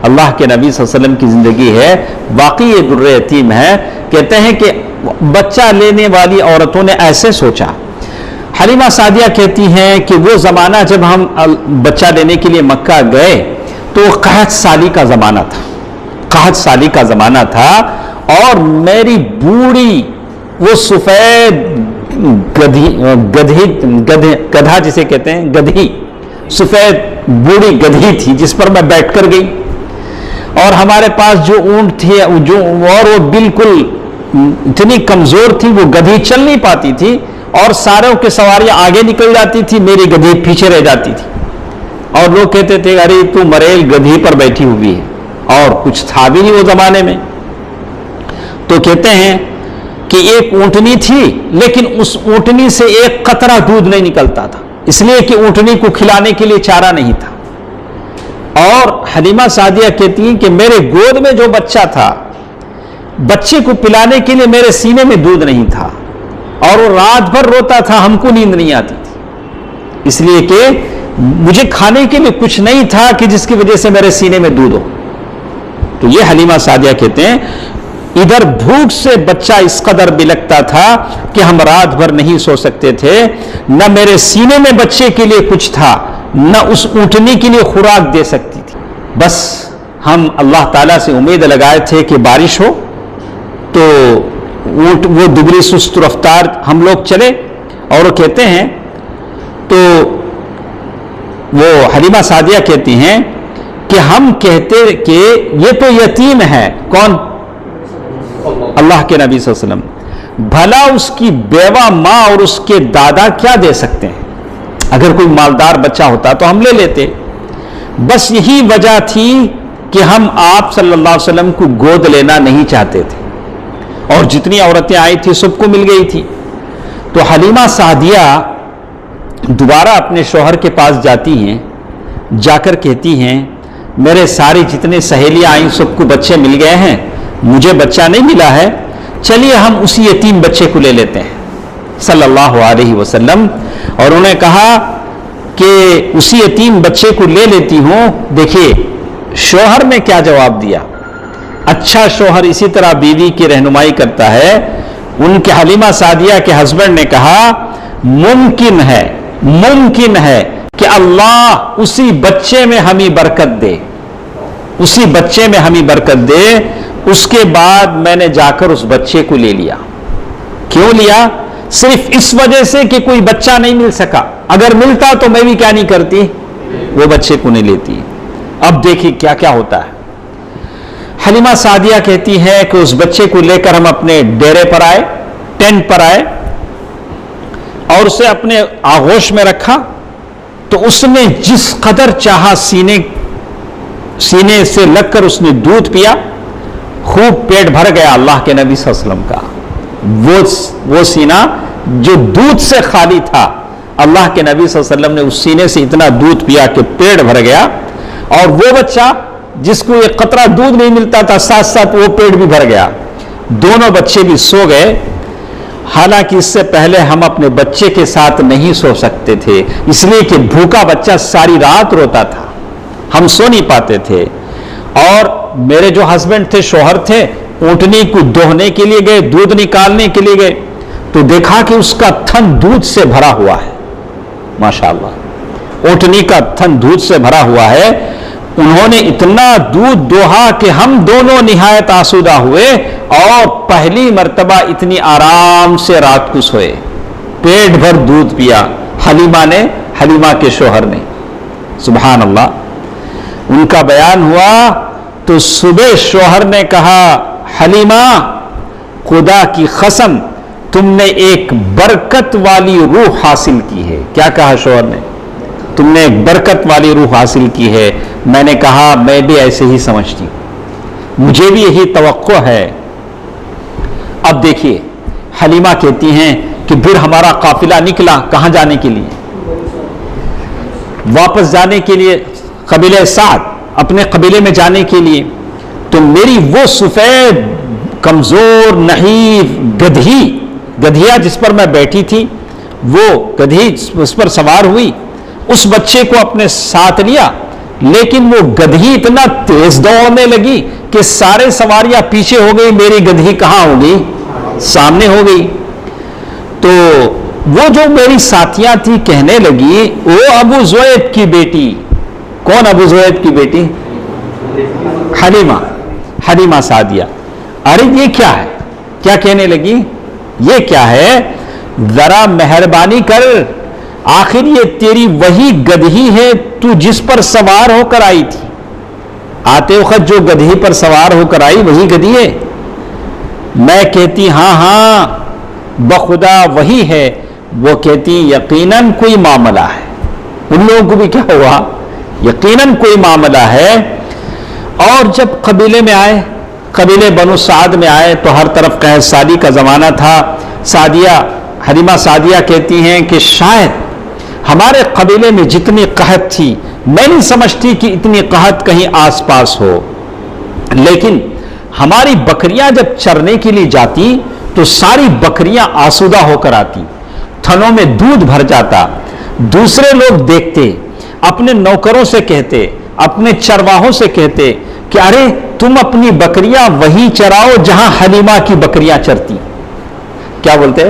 S1: اللہ کے نبی صلی اللہ علیہ وسلم کی زندگی ہے، واقعی یہ در یتیم ہے۔ کہتے ہیں کہ بچہ لینے والی عورتوں نے ایسے سوچا۔ حلیمہ سعدیہ کہتی ہیں کہ وہ زمانہ جب ہم بچہ لینے کے لیے مکہ گئے تو قحط سالی کا زمانہ تھا، اور میری بوڑھی وہ سفید گدھا جسے کہتے ہیں، گدھی، سفید بوڑھی گدھی تھی جس پر میں بیٹھ کر گئی، اور ہمارے پاس جو اونٹ تھی اور وہ بالکل اتنی کمزور تھی، وہ گدھی چل نہیں پاتی تھی، اور ساروں کے سواریاں آگے نکل جاتی تھی، میری گدھی پیچھے رہ جاتی تھی، اور لوگ کہتے تھے ارے تو مریل گدھی پر بیٹھی ہوئی ہے، اور کچھ تھا بھی نہیں وہ زمانے میں۔ تو کہتے ہیں کہ ایک اونٹنی تھی، لیکن اس اونٹنی سے ایک قطرہ دودھ نہیں نکلتا تھا، اس لیے کہ اونٹنی کو کھلانے کے لیے چارہ نہیں تھا۔ اور حلیمہ سعدیہ کہتی ہیں کہ میرے گود میں جو بچہ تھا، بچے کو پلانے کے لیے میرے سینے میں دودھ نہیں تھا، اور وہ رات بھر روتا تھا، ہم کو نیند نہیں آتی تھی، اس لیے کہ مجھے کھانے کے لیے کچھ نہیں تھا کہ جس کی وجہ سے میرے سینے میں دودھ ہو۔ تو یہ حلیمہ سعدیہ کہتے ہیں ادھر بھوک سے بچہ اس قدر بلکتا تھا کہ ہم رات بھر نہیں سو سکتے تھے، نہ میرے سینے میں بچے کے لیے کچھ تھا، نہ اس اونٹنی کے لیے خوراک دے سکتی تھی۔ بس ہم اللہ تعالیٰ سے امید لگائے تھے کہ بارش ہو، تو وہ دبلی سست رفتار ہم لوگ چلے، اور وہ کہتے ہیں، تو وہ حلیمہ سعدیہ کہتی ہیں کہ ہم کہتے کہ یہ تو یتیم ہے، کون؟ اللہ کے نبی صلی اللہ علیہ وسلم، بھلا اس کی بیوہ ماں اور اس کے دادا کیا دے سکتے ہیں؟ اگر کوئی مالدار بچہ ہوتا تو ہم لے لیتے۔ بس یہی وجہ تھی کہ ہم آپ صلی اللہ علیہ وسلم کو گود لینا نہیں چاہتے تھے، اور جتنی عورتیں آئی تھی سب کو مل گئی تھی۔ تو حلیمہ سعدیہ دوبارہ اپنے شوہر کے پاس جاتی ہیں، جا کر کہتی ہیں میرے ساری جتنے سہیلیاں آئیں سب کو بچے مل گئے ہیں، مجھے بچہ نہیں ملا ہے، چلیے ہم اسی یتیم بچے کو لے لیتے ہیں صلی اللہ علیہ وسلم۔ اور انہوں نے کہا کہ اسی یتیم بچے کو لے لیتی ہوں۔ دیکھیے شوہر نے کیا جواب دیا۔ اچھا شوہر اسی طرح بیوی کی رہنمائی کرتا ہے۔ ان کے حلیمہ سعدیہ کے ہسبینڈ نے کہا ممکن ہے کہ اللہ اسی بچے میں ہمیں برکت دے، اسی بچے میں ہمیں برکت دے۔ اس کے بعد میں نے جا کر اس بچے کو لے لیا۔ کیوں لیا؟ صرف اس وجہ سے کہ کوئی بچہ نہیں مل سکا، اگر ملتا تو میں بھی کیا نہیں کرتی، وہ بچے کو نہیں لیتی۔ اب دیکھیے کیا کیا ہوتا ہے۔ حلیمہ سعدیہ کہتی ہے کہ اس بچے کو لے کر ہم اپنے ڈیرے پر آئے، ٹینٹ پر آئے، اور اسے اپنے آغوش میں رکھا تو اس نے جس قدر چاہا سینے سے لگ کر اس نے دودھ پیا، خوب پیٹ بھر گیا اللہ کے نبی صلی اللہ علیہ وسلم کا۔ وہ سینہ جو دودھ سے خالی تھا، اللہ کے نبی صلی اللہ علیہ وسلم نے اس سینے سے اتنا دودھ پیا کہ پیٹ بھر گیا، اور وہ بچہ جس کو ایک قطرہ دودھ نہیں ملتا تھا، ساتھ ساتھ وہ پیٹ بھی بھر گیا۔ دونوں بچے بھی سو گئے، حالانکہ اس سے پہلے ہم اپنے بچے کے ساتھ نہیں سو سکتے تھے، اس لیے کہ بھوکا بچہ ساری رات روتا تھا، ہم سو نہیں پاتے تھے۔ اور میرے جو ہسبینڈ تھے، شوہر تھے، اونٹنی کو دوہنے کے لیے گئے، دودھ نکالنے کے لیے گئے تو دیکھا کہ اس کا تھن دودھ سے بھرا ہوا ہے، ماشاءاللہ اونٹنی کا تھن دودھ سے بھرا ہوا ہے۔ انہوں نے اتنا دودھ دوہا کہ ہم دونوں نہایت آسودہ ہوئے، اور پہلی مرتبہ اتنی آرام سے رات کو سوئے، پیٹ بھر دودھ پیا حلیمہ کے شوہر نے۔ سبحان اللہ۔ ان کا بیان ہوا تو صبح شوہر نے کہا، حلیمہ خدا کی قسم تم نے ایک برکت والی روح حاصل کی ہے۔ کیا کہا شوہر نے؟ تم نے ایک برکت والی روح حاصل کی ہے۔ میں نے کہا میں بھی ایسے ہی سمجھتی ہوں، مجھے بھی یہی توقع ہے۔ اب دیکھیے حلیمہ کہتی ہیں کہ پھر ہمارا قافلہ نکلا، کہاں جانے کے لیے؟ واپس جانے کے لیے، قبیلہ سعد، اپنے قبیلے میں جانے کے لیے۔ تو میری وہ سفید کمزور نحیف گدھیا جس پر میں بیٹھی تھی، وہ گدھی اس پر سوار ہوئی، اس بچے کو اپنے ساتھ لیا، لیکن وہ گدھی اتنا تیز دوڑنے لگی کہ سارے سواریاں پیچھے ہو گئی، میری گدھی کہاں ہو گئی؟ سامنے ہو گئی۔ تو وہ جو میری ساتھیاں تھی کہنے لگی، وہ ابو زویب کی بیٹی۔ کون ابو زویب کی بیٹی؟ حلیمہ سعدیہ۔ ارے یہ کیا ہے؟ کیا کہنے لگی؟ یہ کیا ہے؟ ذرا مہربانی کر، آخر یہ تیری وہی گدھی ہے تو جس پر سوار ہو کر آئی تھی؟ آتے وقت جو گدھی پر سوار ہو کر آئی وہی گدھی ہے؟ میں کہتی ہاں بخدا وہی ہے۔ وہ کہتی یقیناً کوئی معاملہ ہے۔ ان لوگوں کو بھی کیا ہوا؟ یقیناً کوئی معاملہ ہے۔ اور جب قبیلے میں آئے، قبیلے بنو سعد میں آئے تو ہر طرف قحط سالی کا زمانہ تھا۔ حلیمہ سعدیہ کہتی ہیں کہ شاید ہمارے قبیلے میں جتنی قحط تھی، میں نہیں سمجھتی کہ اتنی قحط کہیں آس پاس ہو، لیکن ہماری بکریاں جب چرنے کے لیے جاتی تو ساری بکریاں آسودہ ہو کر آتی، تھنوں میں دودھ بھر جاتا۔ دوسرے لوگ دیکھتے، اپنے نوکروں سے کہتے، اپنے چرواہوں سے کہتے کہ ارے تم اپنی بکریاں وہی چراؤ جہاں حلیمہ کی بکریاں چرتی۔ کیا بولتے؟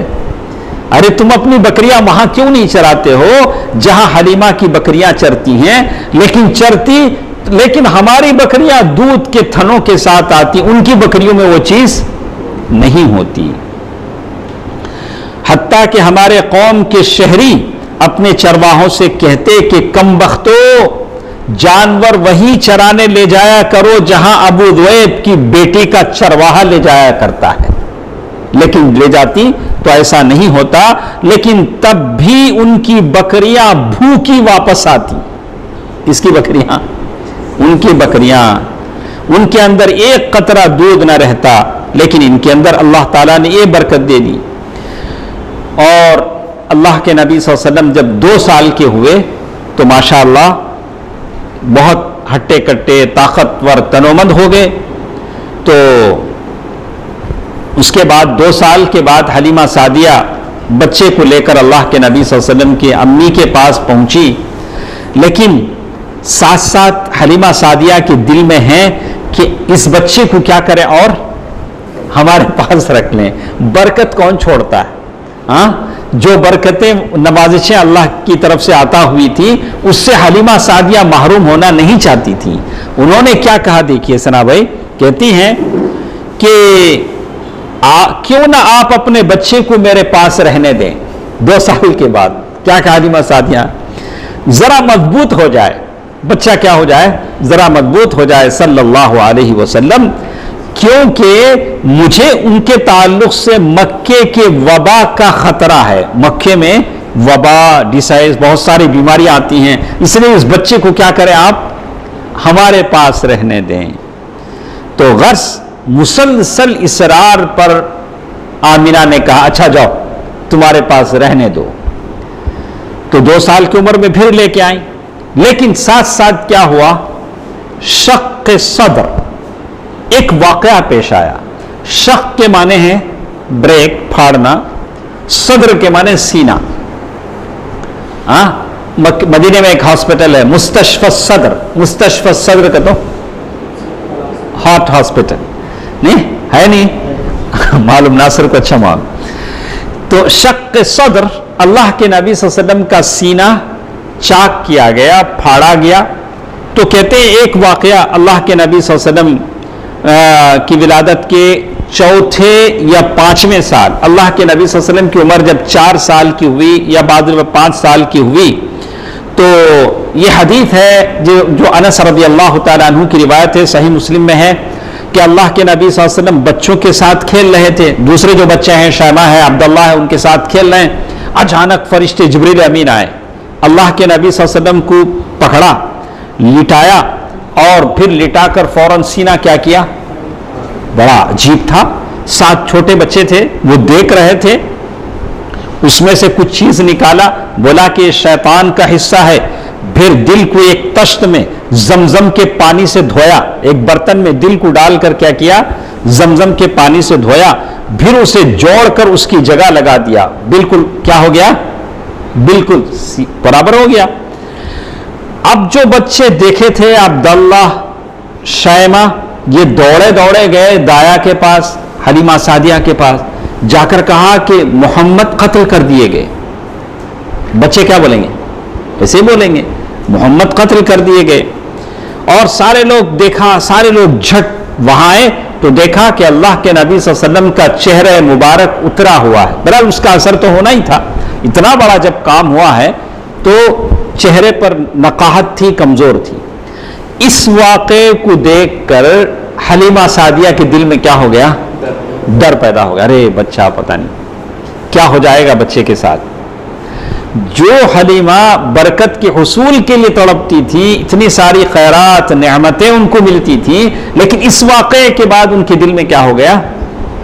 S1: ارے تم اپنی بکریاں وہاں کیوں نہیں چراتے ہو جہاں حلیمہ کی بکریاں چرتی ہیں؟ لیکن ہماری بکریاں دودھ کے تھنوں کے ساتھ آتی، ان کی بکریوں میں وہ چیز نہیں ہوتی۔ حتیٰ کہ ہمارے قوم کے شہری اپنے چرواہوں سے کہتے کہ کم بختو، جانور وہی چرانے لے جایا کرو جہاں ابو ذؤیب کی بیٹی کا چرواہا لے جایا کرتا ہے، لیکن لے جاتی تو ایسا نہیں ہوتا، لیکن تب بھی ان کی بکریاں بھوکی واپس آتی۔ کس کی بکریاں؟ ان کی بکریاں، ان کے اندر ایک قطرہ دودھ نہ رہتا، لیکن ان کے اندر اللہ تعالیٰ نے یہ برکت دے دی۔ اور اللہ کے نبی صلی اللہ علیہ وسلم جب 2 سال کے ہوئے تو ماشاءاللہ بہت ہٹے کٹے طاقتور تنومند ہو گئے۔ تو اس کے بعد 2 سال کے بعد حلیمہ سعدیہ بچے کو لے کر اللہ کے نبی صلی اللہ علیہ وسلم کی امی کے پاس پہنچی، لیکن ساتھ ساتھ حلیمہ سعدیہ کے دل میں ہے کہ اس بچے کو کیا کریں اور ہمارے پاس رکھ لیں۔ برکت کون چھوڑتا ہے؟ جو برکتیں نوازشیں اللہ کی طرف سے عطا ہوئی تھی اس سے حلیمہ سعدیہ محروم ہونا نہیں چاہتی تھی۔ انہوں نے کیا کہا دیکھیے ثنا بھائی، کہتی ہیں کہ کیوں نہ آپ اپنے بچے کو میرے پاس رہنے دیں 2 سال کے بعد۔ کیا کہا حلیمہ سعدیہ؟ ذرا مضبوط ہو جائے بچہ، کیا ہو جائے؟ ذرا مضبوط ہو جائے۔ صلی اللہ علیہ وسلم کیونکہ مجھے ان کے تعلق سے مکے کے وبا کا خطرہ ہے. مکے میں وبا، ڈیسائز، بہت ساری بیماریاں آتی ہیں، اس لیے اس بچے کو کیا کریں آپ ہمارے پاس رہنے دیں. تو غرض مسلسل اصرار پر آمینہ نے کہا اچھا جاؤ تمہارے پاس رہنے دو. تو 2 سال کی عمر میں پھر لے کے آئیں. لیکن ساتھ ساتھ کیا ہوا، شق صدر، ایک واقعہ پیش آیا. شق کے معنی ہے بریک، پھاڑنا، صدر کے معنی سینہ. مدینے میں ایک ہاسپٹل ہے مستشفی الصدر. مستشفی الصدر کا تو ہارٹ ہاسپٹل نہیں ہے، نہیں معلوم، ناصر کو اچھا معلوم. تو شق صدر، اللہ کے نبی صلی اللہ علیہ وسلم کا سینہ چاک کیا گیا، پھاڑا گیا. تو کہتے ہیں ایک واقعہ، اللہ کے نبی صلی اللہ علیہ وسلم کی ولادت کے 4 یا 5ویں سال، اللہ کے نبی صلی اللہ علیہ وسلم کی عمر جب 4 سال کی ہوئی یا بعد میں 5 سال کی ہوئی، تو یہ حدیث ہے جو انس رضی اللہ تعالیٰ عنہ کی روایت ہے، صحیح مسلم میں ہے کہ اللہ کے نبی صلی اللہ علیہ وسلم بچوں کے ساتھ کھیل رہے تھے. دوسرے جو بچے ہیں، شیمہ ہے، عبداللہ ہے، ان کے ساتھ کھیل رہے ہیں. اچانک فرشتے جبریل امین آئے، اللہ کے نبی صلی اللہ علیہ وسلم کو پکڑا، لٹایا، اور پھر لٹا کر فوراً سینہ کیا کیا. بڑا عجیب تھا. 7 چھوٹے بچے تھے، وہ دیکھ رہے تھے. اس میں سے کچھ چیز نکالا، بولا کہ یہ شیطان کا حصہ ہے. پھر دل کو ایک تشت میں زمزم کے پانی سے دھویا، ایک برتن میں دل کو ڈال کر کیا کیا، زمزم کے پانی سے دھویا. پھر اسے جوڑ کر اس کی جگہ لگا دیا. بالکل کیا ہو گیا، بالکل برابر ہو گیا. اب جو بچے دیکھے تھے عبداللہ، شیمہ، یہ دوڑے دوڑے گئے دایا کے پاس، حلیمہ سعدیہ کے پاس، جا کر کہا کہ محمد قتل کر دیے گئے. بچے کیا بولیں گے، ایسے ہی بولیں گے، محمد قتل کر دیے گئے. اور سارے لوگ دیکھا، سارے لوگ جھٹ وہاں آئے تو دیکھا کہ اللہ کے نبی صلی اللہ علیہ وسلم کا چہرہ مبارک اترا ہوا ہے. بہرحال اس کا اثر تو ہونا ہی تھا، اتنا بڑا جب کام ہوا ہے تو چہرے پر نقاہت تھی، کمزور تھی. اس واقعے کو دیکھ کر حلیمہ سعدیہ کے دل میں کیا ہو گیا، ڈر پیدا ہو گیا. ارے بچہ پتہ نہیں کیا ہو جائے گا بچے کے ساتھ. جو حلیمہ برکت کے حصول کے لیے تڑپتی تھی، اتنی ساری خیرات نعمتیں ان کو ملتی تھیں، لیکن اس واقعے کے بعد ان کے دل میں کیا ہو گیا،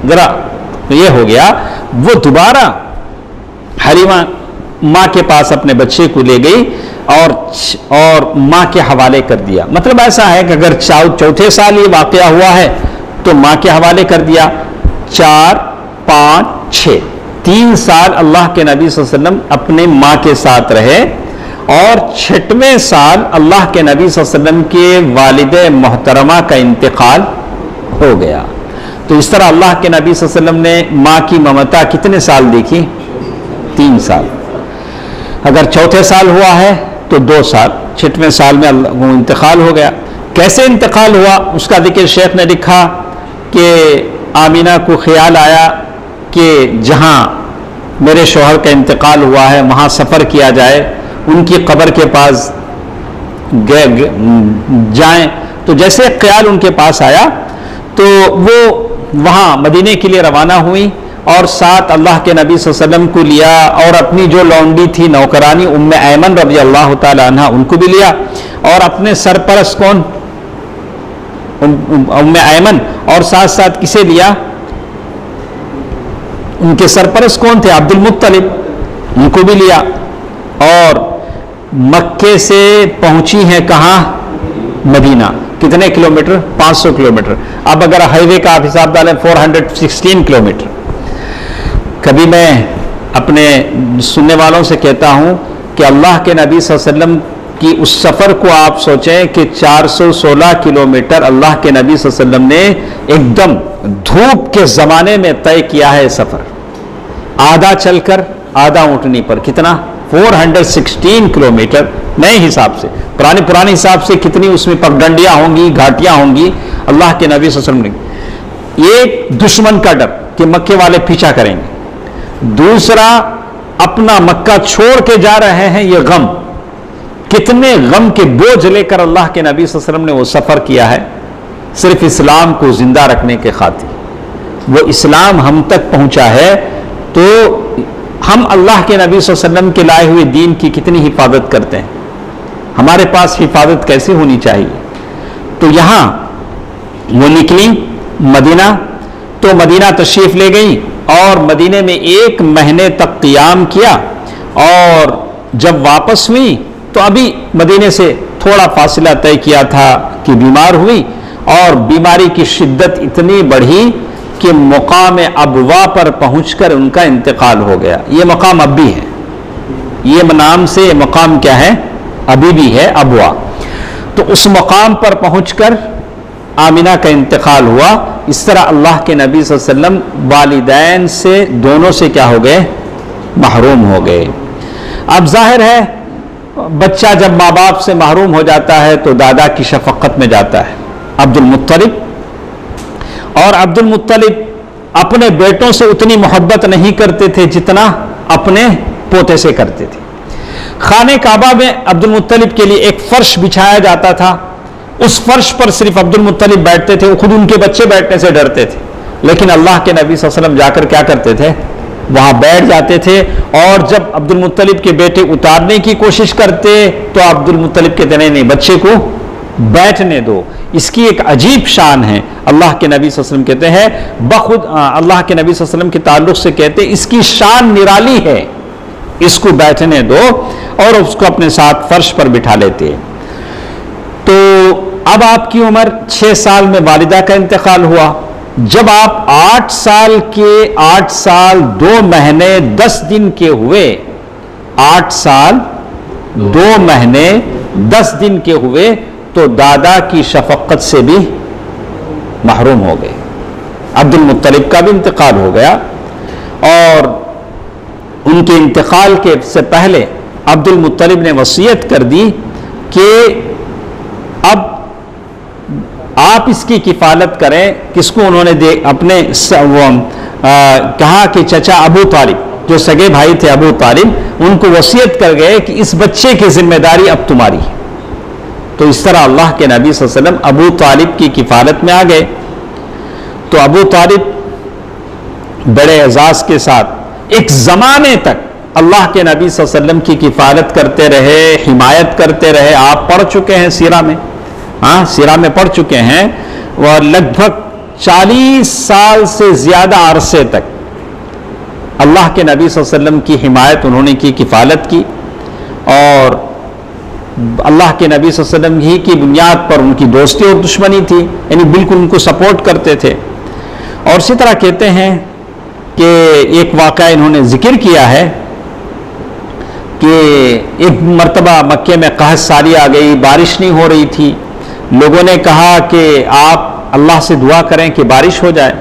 S1: ذرا یہ ہو گیا. وہ دوبارہ حلیمہ ماں کے پاس اپنے بچے کو لے گئی اور ماں کے حوالے کر دیا. مطلب ایسا ہے کہ اگر 4 سال یہ واقعہ ہوا ہے تو ماں کے حوالے کر دیا. 4 5 6 3 سال اللہ کے نبی صلی اللہ علیہ وسلم اپنے ماں کے ساتھ رہے، اور 6ویں سال اللہ کے نبی صلی اللہ علیہ وسلم کے والد محترمہ کا انتقال ہو گیا. تو اس طرح اللہ کے نبی صلی اللہ علیہ وسلم نے ماں کی ممتا کتنے سال دیکھی، 3 سال. اگر 4تھے سال ہوا ہے تو 2 سال، 6ویں سال میں وہ انتقال ہو گیا. کیسے انتقال ہوا اس کا ذکر شیخ نے لکھا کہ آمینہ کو خیال آیا کہ جہاں میرے شوہر کا انتقال ہوا ہے وہاں سفر کیا جائے، ان کی قبر کے پاس جائیں. تو جیسے خیال ان کے پاس آیا تو وہ وہاں مدینے کے لیے روانہ ہوئی، اور ساتھ اللہ کے نبی صلی اللہ علیہ وسلم کو لیا، اور اپنی جو لونڈی تھی نوکرانی ام ایمن رضی اللہ تعالی عنہ ان کو بھی لیا، اور اپنے سرپرست کون، ام ایمن، اور ساتھ ساتھ کسے لیا، ان کے سرپرست کون تھے، عبد المطلب، ان کو بھی لیا. اور مکے سے پہنچی ہیں کہاں، مدینہ. کتنے کلومیٹر، 500 کلومیٹر. اب اگر ہائی وے کا آپ حساب ڈالیں 416 کلومیٹر. کبھی میں اپنے سننے والوں سے کہتا ہوں کہ اللہ کے نبی صلی اللہ علیہ وسلم کی اس سفر کو آپ سوچیں کہ 416 کلومیٹر اللہ کے نبی صلی اللہ علیہ وسلم نے ایک دم دھوپ کے زمانے میں طے کیا ہے سفر. آدھا چل کر آدھا اونٹنی پر. کتنا، 416 کلومیٹر. نئے حساب سے، پرانے حساب سے کتنی اس میں پگڈنڈیاں ہوں گی، گھاٹیاں ہوں گی. اللہ کے نبی صلی اللہ علیہ وسلم نے ایک دشمن کا ڈر کہ مکے والے پیچھا کریں گے، دوسرا اپنا مکہ چھوڑ کے جا رہے ہیں، یہ غم. کتنے غم کے بوجھ لے کر اللہ کے نبی صلی اللہ علیہ وسلم نے وہ سفر کیا ہے. صرف اسلام کو زندہ رکھنے کے خاطر. وہ اسلام ہم تک پہنچا ہے تو ہم اللہ کے نبی صلی اللہ علیہ وسلم کے لائے ہوئے دین کی کتنی حفاظت کرتے ہیں. ہمارے پاس حفاظت کیسے ہونی چاہیے. تو یہاں وہ نکلی مدینہ، تو مدینہ تشریف لے گئی اور مدینے میں 1 مہینے تک قیام کیا، اور جب واپس ہوئی تو ابھی مدینے سے تھوڑا فاصلہ طے کیا تھا کہ بیمار ہوئی، اور بیماری کی شدت اتنی بڑھی کہ مقام ابوا پر پہنچ کر ان کا انتقال ہو گیا. یہ مقام اب بھی ہے، یہ نام سے مقام کیا ہے، ابھی بھی ہے، ابوا. تو اس مقام پر پہنچ کر آمنہ کا انتقال ہوا. اس طرح اللہ کے نبی صلی اللہ علیہ وسلم والدین سے دونوں سے کیا ہو گئے، محروم ہو گئے. اب ظاہر ہے بچہ جب ماں باپ سے محروم ہو جاتا ہے تو دادا کی شفقت میں جاتا ہے. عبد المطلب، اور عبد المطلب اپنے بیٹوں سے اتنی محبت نہیں کرتے تھے جتنا اپنے پوتے سے کرتے تھے. خانہ کعبہ میں عبد المطلب کے لیے ایک فرش بچھایا جاتا تھا، اس فرش پر صرف عبد المطلب بیٹھتے تھے. وہ خود ان کے بچے بیٹھنے سے ڈرتے تھے، لیکن اللہ کے نبی صلی اللہ علیہ وسلم جا کر کیا کرتے تھے، وہاں بیٹھ جاتے تھے. اور جب عبد المطلب کے بیٹے اتارنے کی کوشش کرتے تو عبد المطلب کہتے نہیں بچے کو بیٹھنے دو. اس کی ایک عجیب شان ہے. اللہ کے نبی صلی اللہ علیہ وسلم کہتے ہیں بخود اللہ کے نبی صلی اللہ علیہ وسلم کے تعلق سے کہتے ہیں اس کی شان نرالی ہے، اس کو بیٹھنے دو، اور اس کو اپنے ساتھ فرش پر بٹھا لیتے. تو اب آپ کی عمر 6 سال میں والدہ کا انتقال ہوا. جب آپ 8 سال 2 مہینے 10 دن کے ہوئے، 8 سال 2 مہینے 10 دن کے ہوئے تو دادا کی شفقت سے بھی محروم ہو گئے. عبد المطلب کا بھی انتقال ہو گیا، اور ان کے انتقال کے سے پہلے عبد المطلب نے وصیت کر دی کہ اب آپ اس کی کفالت کریں. کس کو انہوں نے اپنے کہا کہ چچا ابو طالب جو سگے بھائی تھے ابو طالب، ان کو وصیت کر گئے کہ اس بچے کی ذمہ داری اب تمہاری ہے. تو اس طرح اللہ کے نبی صلی اللہ علیہ وسلم ابو طالب کی کفالت میں آ گئے. تو ابو طالب بڑے اعزاز کے ساتھ ایک زمانے تک اللہ کے نبی صلی اللہ علیہ وسلم کی کفالت کرتے رہے، حمایت کرتے رہے. آپ پڑھ چکے ہیں سیرہ میں، سیرہ میں پڑھ چکے ہیں، اور لگ بھگ 40 سال سے زیادہ عرصے تک اللہ کے نبی صلی اللہ علیہ وسلم کی حمایت انہوں نے کی، کفالت کی. اور اللہ کے نبی صلی اللہ علیہ وسلم ہی کی بنیاد پر ان کی دوستی اور دشمنی تھی، یعنی بالکل ان کو سپورٹ کرتے تھے. اور اسی طرح کہتے ہیں کہ ایک واقعہ انہوں نے ذکر کیا ہے کہ ایک مرتبہ مکے میں قحط سالی آ گئی، بارش نہیں ہو رہی تھی. لوگوں نے کہا کہ آپ اللہ سے دعا کریں کہ بارش ہو جائے.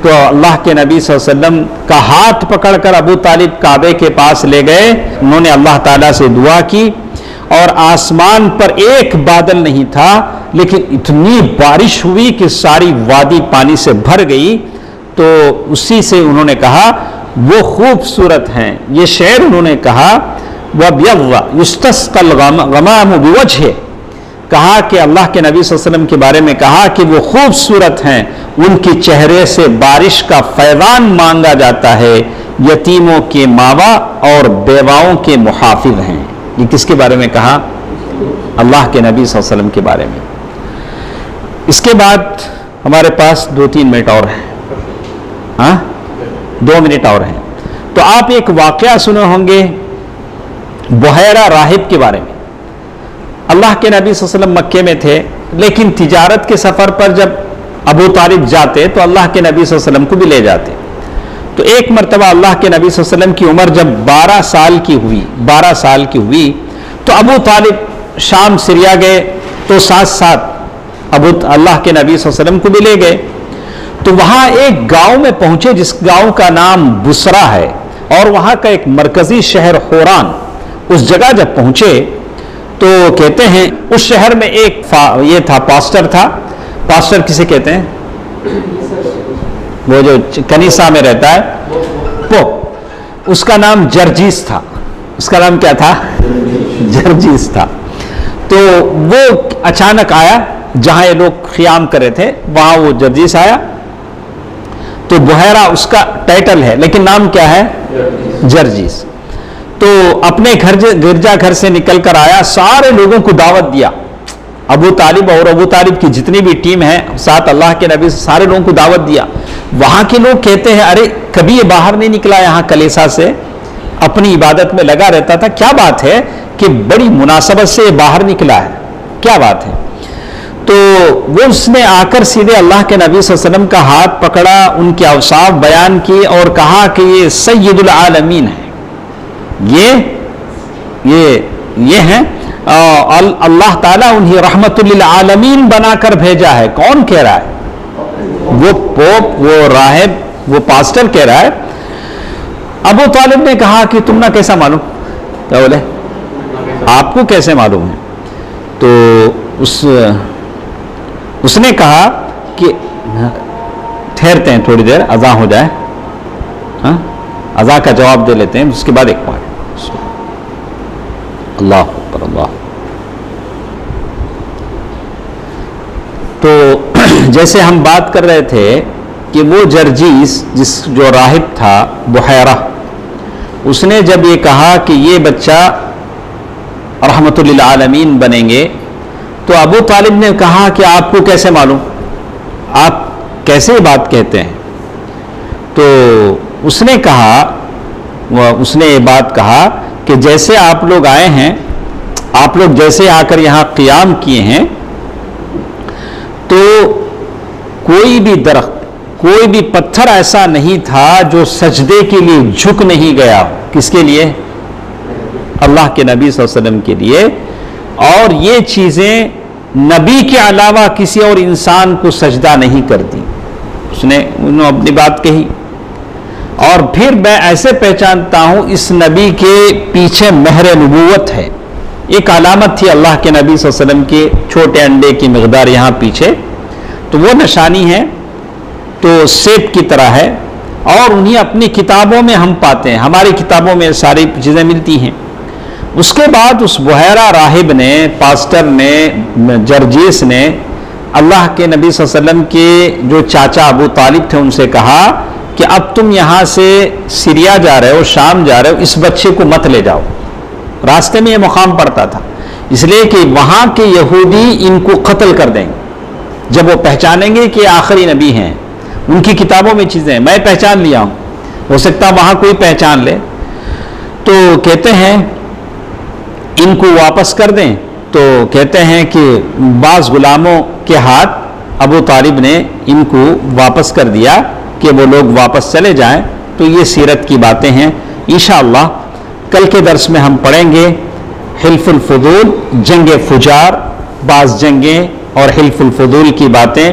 S1: تو اللہ کے نبی صلی اللہ علیہ وسلم کا ہاتھ پکڑ کر ابو طالب کعبے کے پاس لے گئے. انہوں نے اللہ تعالیٰ سے دعا کی، اور آسمان پر ایک بادل نہیں تھا، لیکن اتنی بارش ہوئی کہ ساری وادی پانی سے بھر گئی. تو اسی سے انہوں نے کہا وہ خوبصورت ہیں. یہ شعر انہوں نے کہا وَبْيَضَّ يُسْتَسْقَى الْغَمَامُ بِوَجْهِ، کہا کہ اللہ کے نبی صلی اللہ علیہ وسلم کے بارے میں کہا کہ وہ خوبصورت ہیں، ان کے چہرے سے بارش کا فیضان مانگا جاتا ہے، یتیموں کے ماوا اور بیواؤں کے محافظ ہیں. یہ کس کے بارے میں کہا؟ اللہ کے نبی صلی اللہ علیہ وسلم کے بارے میں. اس کے بعد ہمارے پاس 2-3 منٹ اور ہیں. 2 منٹ اور ہیں. تو آپ ایک واقعہ سنے ہوں گے بحیرہ راہب کے بارے میں. اللہ کے نبی صلی اللہ علیہ وسلم مکے میں تھے، لیکن تجارت کے سفر پر جب ابو طالب جاتے تو اللہ کے نبی صلی اللہ علیہ وسلم کو بھی لے جاتے. تو ایک مرتبہ اللہ کے نبی صلی اللہ علیہ وسلم کی عمر جب 12 سال کی ہوئی تو ابو طالب شام سریا گئے، تو ساتھ ساتھ اللہ کے نبی صلی اللہ علیہ وسلم کو بھی لے گئے. تو وہاں ایک گاؤں میں پہنچے جس گاؤں کا نام بسرا ہے، اور وہاں کا ایک مرکزی شہر حوران. اس جگہ جب پہنچے تو کہتے ہیں اس شہر میں ایک یہ تھا، پاسٹر تھا. پاسٹر کسے کہتے ہیں؟ وہ جو کنیسہ میں رہتا ہے، اس کا نام جرجیس تھا. اس کا نام کیا تھا؟ جرجیس تھا. تو وہ اچانک آیا جہاں یہ لوگ قیام کر رہے تھے وہاں وہ جرجیس آیا. تو بحیرہ اس کا ٹائٹل ہے لیکن نام کیا ہے؟ جرجیس. تو اپنے گرجا گھر سے نکل کر آیا, سارے لوگوں کو دعوت دیا. ابو طالب اور ابو طالب کی جتنی بھی ٹیم ہے ساتھ اللہ کے نبی سارے لوگوں کو دعوت دیا. وہاں کے لوگ کہتے ہیں ارے کبھی یہ باہر نہیں نکلا یہاں کلیسا سے, اپنی عبادت میں لگا رہتا تھا, کیا بات ہے کہ بڑی مناسبت سے یہ باہر نکلا ہے, کیا بات ہے؟ تو وہ اس نے آ کر سیدھے اللہ کے نبی صلی اللہ علیہ وسلم کا ہاتھ پکڑا, ان کے اوصاف بیان کیے اور کہا کہ یہ سید العالمین ہے, یہ ہیں اللہ تعالیٰ انہیں رحمت للعالمین بنا کر بھیجا ہے. کون کہہ رہا ہے؟ وہ پوپ, وہ راہب, وہ پاسٹر کہہ رہا ہے. ابو طالب نے کہا کہ تم نہ کیسا معلوم؟ کیا بولے آپ کو کیسے معلوم ہے؟ تو اس نے کہا کہ ٹھہرتے ہیں تھوڑی دیر, اذان ہو جائے, ہاں اذان کا جواب دے لیتے ہیں, اس کے بعد ایک پوائنٹ. اللہ اکبر اللہ. تو جیسے ہم بات کر رہے تھے کہ وہ جرجیس جو راہب تھا بحیرہ, اس نے جب یہ کہا کہ یہ بچہ رحمت للعالمین بنیں گے تو ابو طالب نے کہا کہ آپ کو کیسے معلوم, آپ کیسے یہ بات کہتے ہیں؟ تو اس نے یہ بات کہا کہ جیسے آپ لوگ آئے ہیں, آپ لوگ جیسے آ کر یہاں قیام کیے ہیں, تو کوئی بھی درخت, کوئی بھی پتھر ایسا نہیں تھا جو سجدے کے لیے جھک نہیں گیا. کس کے لیے؟ اللہ کے نبی صلی اللہ علیہ وسلم کے لیے. اور یہ چیزیں نبی کے علاوہ کسی اور انسان کو سجدہ نہیں کرتی. انہوں نے اپنی بات کہی. اور پھر میں ایسے پہچانتا ہوں اس نبی کے پیچھے مہر نبوت ہے. ایک علامت تھی اللہ کے نبی صلی اللہ علیہ وسلم کے چھوٹے انڈے کی مقدار یہاں پیچھے, تو وہ نشانی ہے, تو سیب کی طرح ہے. اور انہیں اپنی کتابوں میں ہم پاتے ہیں, ہماری کتابوں میں ساری چیزیں ملتی ہیں. اس کے بعد اس بحیرہ راہب نے, پاسٹر نے, جرجیس نے اللہ کے نبی صلی اللہ علیہ وسلم کے جو چاچا ابو طالب تھے ان سے کہا کہ اب تم یہاں سے سیریا جا رہے ہو, شام جا رہے ہو, اس بچے کو مت لے جاؤ. راستے میں یہ مقام پڑتا تھا, اس لیے کہ وہاں کے یہودی ان کو قتل کر دیں گے جب وہ پہچانیں گے کہ آخری نبی ہیں. ان کی کتابوں میں چیزیں میں پہچان لیا ہوں, ہو سکتا وہاں کوئی پہچان لے. تو کہتے ہیں ان کو واپس کر دیں. تو کہتے ہیں کہ بعض غلاموں کے ہاتھ ابو طالب نے ان کو واپس کر دیا کہ وہ لوگ واپس چلے جائیں. تو یہ سیرت کی باتیں ہیں. انشاءاللہ کل کے درس میں ہم پڑھیں گے حلف الفضول, جنگ فجار, بعض جنگیں اور حلف الفضول کی باتیں,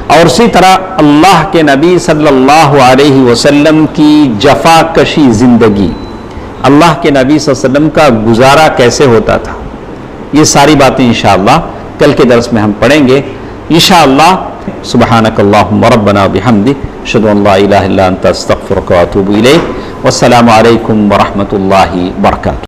S1: اور اسی طرح اللہ کے نبی صلی اللہ علیہ وسلم کی جفا کشی زندگی, اللہ کے نبی صلی اللہ علیہ وسلم کا گزارا کیسے ہوتا تھا. یہ ساری باتیں انشاءاللہ کل کے درس میں ہم پڑھیں گے انشاءاللہ. سبحانک اللہم ربنا بحمدک, اشہد ان لا الہ الا انت استغفرک واتوب الیک. والسلام علیکم ورحمۃ اللہ وبرکاتہ.